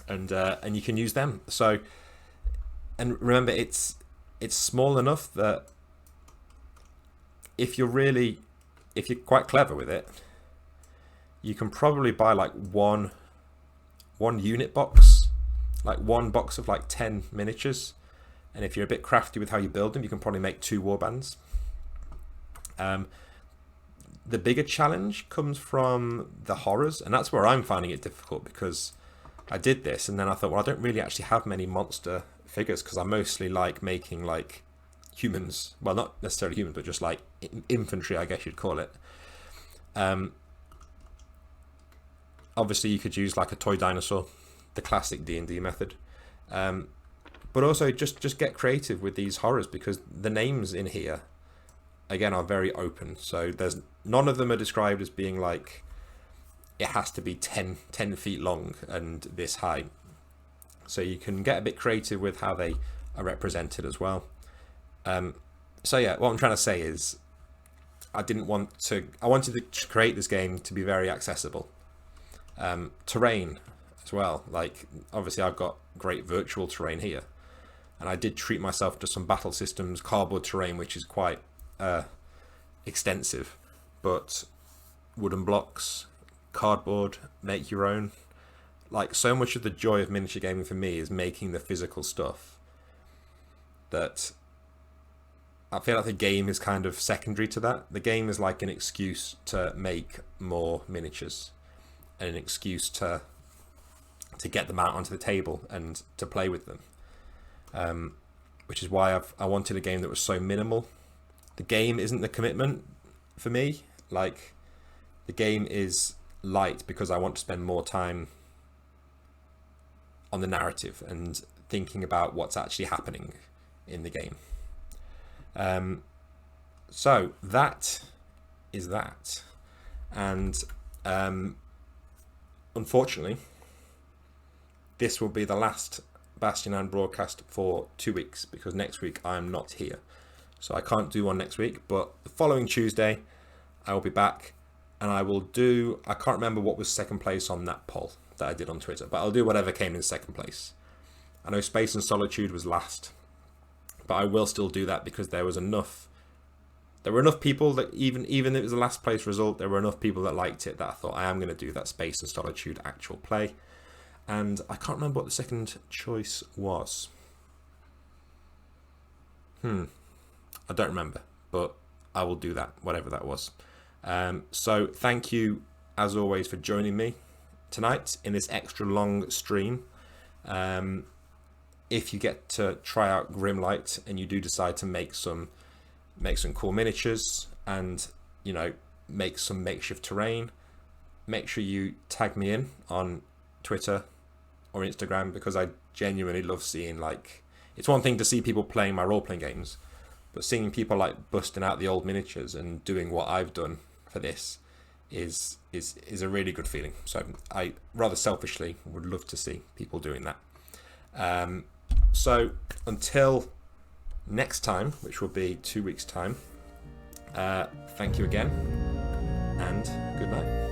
and you can use them. So, and remember, it's small enough that if you're quite clever with it, you can probably buy like one unit box, like one box of like 10 miniatures, and if you're a bit crafty with how you build them, you can probably make 2 warbands. The bigger challenge comes from the horrors, and that's where I'm finding it difficult, because I did this and then I thought, well, I don't really actually have many monster figures because I mostly like making like humans, well, not necessarily humans, but just like infantry, I guess you'd call it. Obviously you could use like a toy dinosaur, the classic D&D method, but also just get creative with these horrors, because the names in here again are very open. So there's none of them are described as being like it has to be 10 feet long and this high. So you can get a bit creative with how they are represented as well. So yeah, what I'm trying to say is I wanted to create this game to be very accessible. Terrain as well, like obviously I've got great virtual terrain here, and I did treat myself to some battle systems cardboard terrain, which is quite extensive, but wooden blocks, cardboard, make your own. Like, so much of the joy of miniature gaming for me is making the physical stuff, that I feel like the game is kind of secondary to that. The game is like an excuse to make more miniatures and an excuse to get them out onto the table and to play with them, which is why I wanted a game that was so minimal. The game isn't the commitment for me. Like, the game is light because I want to spend more time on the narrative and thinking about what's actually happening in the game. So that is that. And unfortunately, this will be the last Bastion and broadcast for 2 weeks, because next week I am not here. So I can't do one next week, but the following Tuesday I will be back and I will do, I can't remember what was second place on that poll that I did on Twitter, but I'll do whatever came in second place. I know Space and Solitude was last, but I will still do that because there were enough people that even if it was a last place result, there were enough people that liked it that I thought I am going to do that Space and Solitude actual play. And I can't remember what the second choice was. I don't remember, but I will do that, whatever that was. So thank you, as always, for joining me tonight in this extra long stream. If you get to try out GRIMLITE and you do decide to make some cool miniatures and, you know, make some makeshift terrain, make sure you tag me in on Twitter or Instagram, because I genuinely love seeing, like, it's one thing to see people playing my role-playing games, but seeing people like busting out the old miniatures and doing what I've done for this is a really good feeling. So I rather selfishly would love to see people doing that. So until next time, which will be 2 weeks time, thank you again and good night.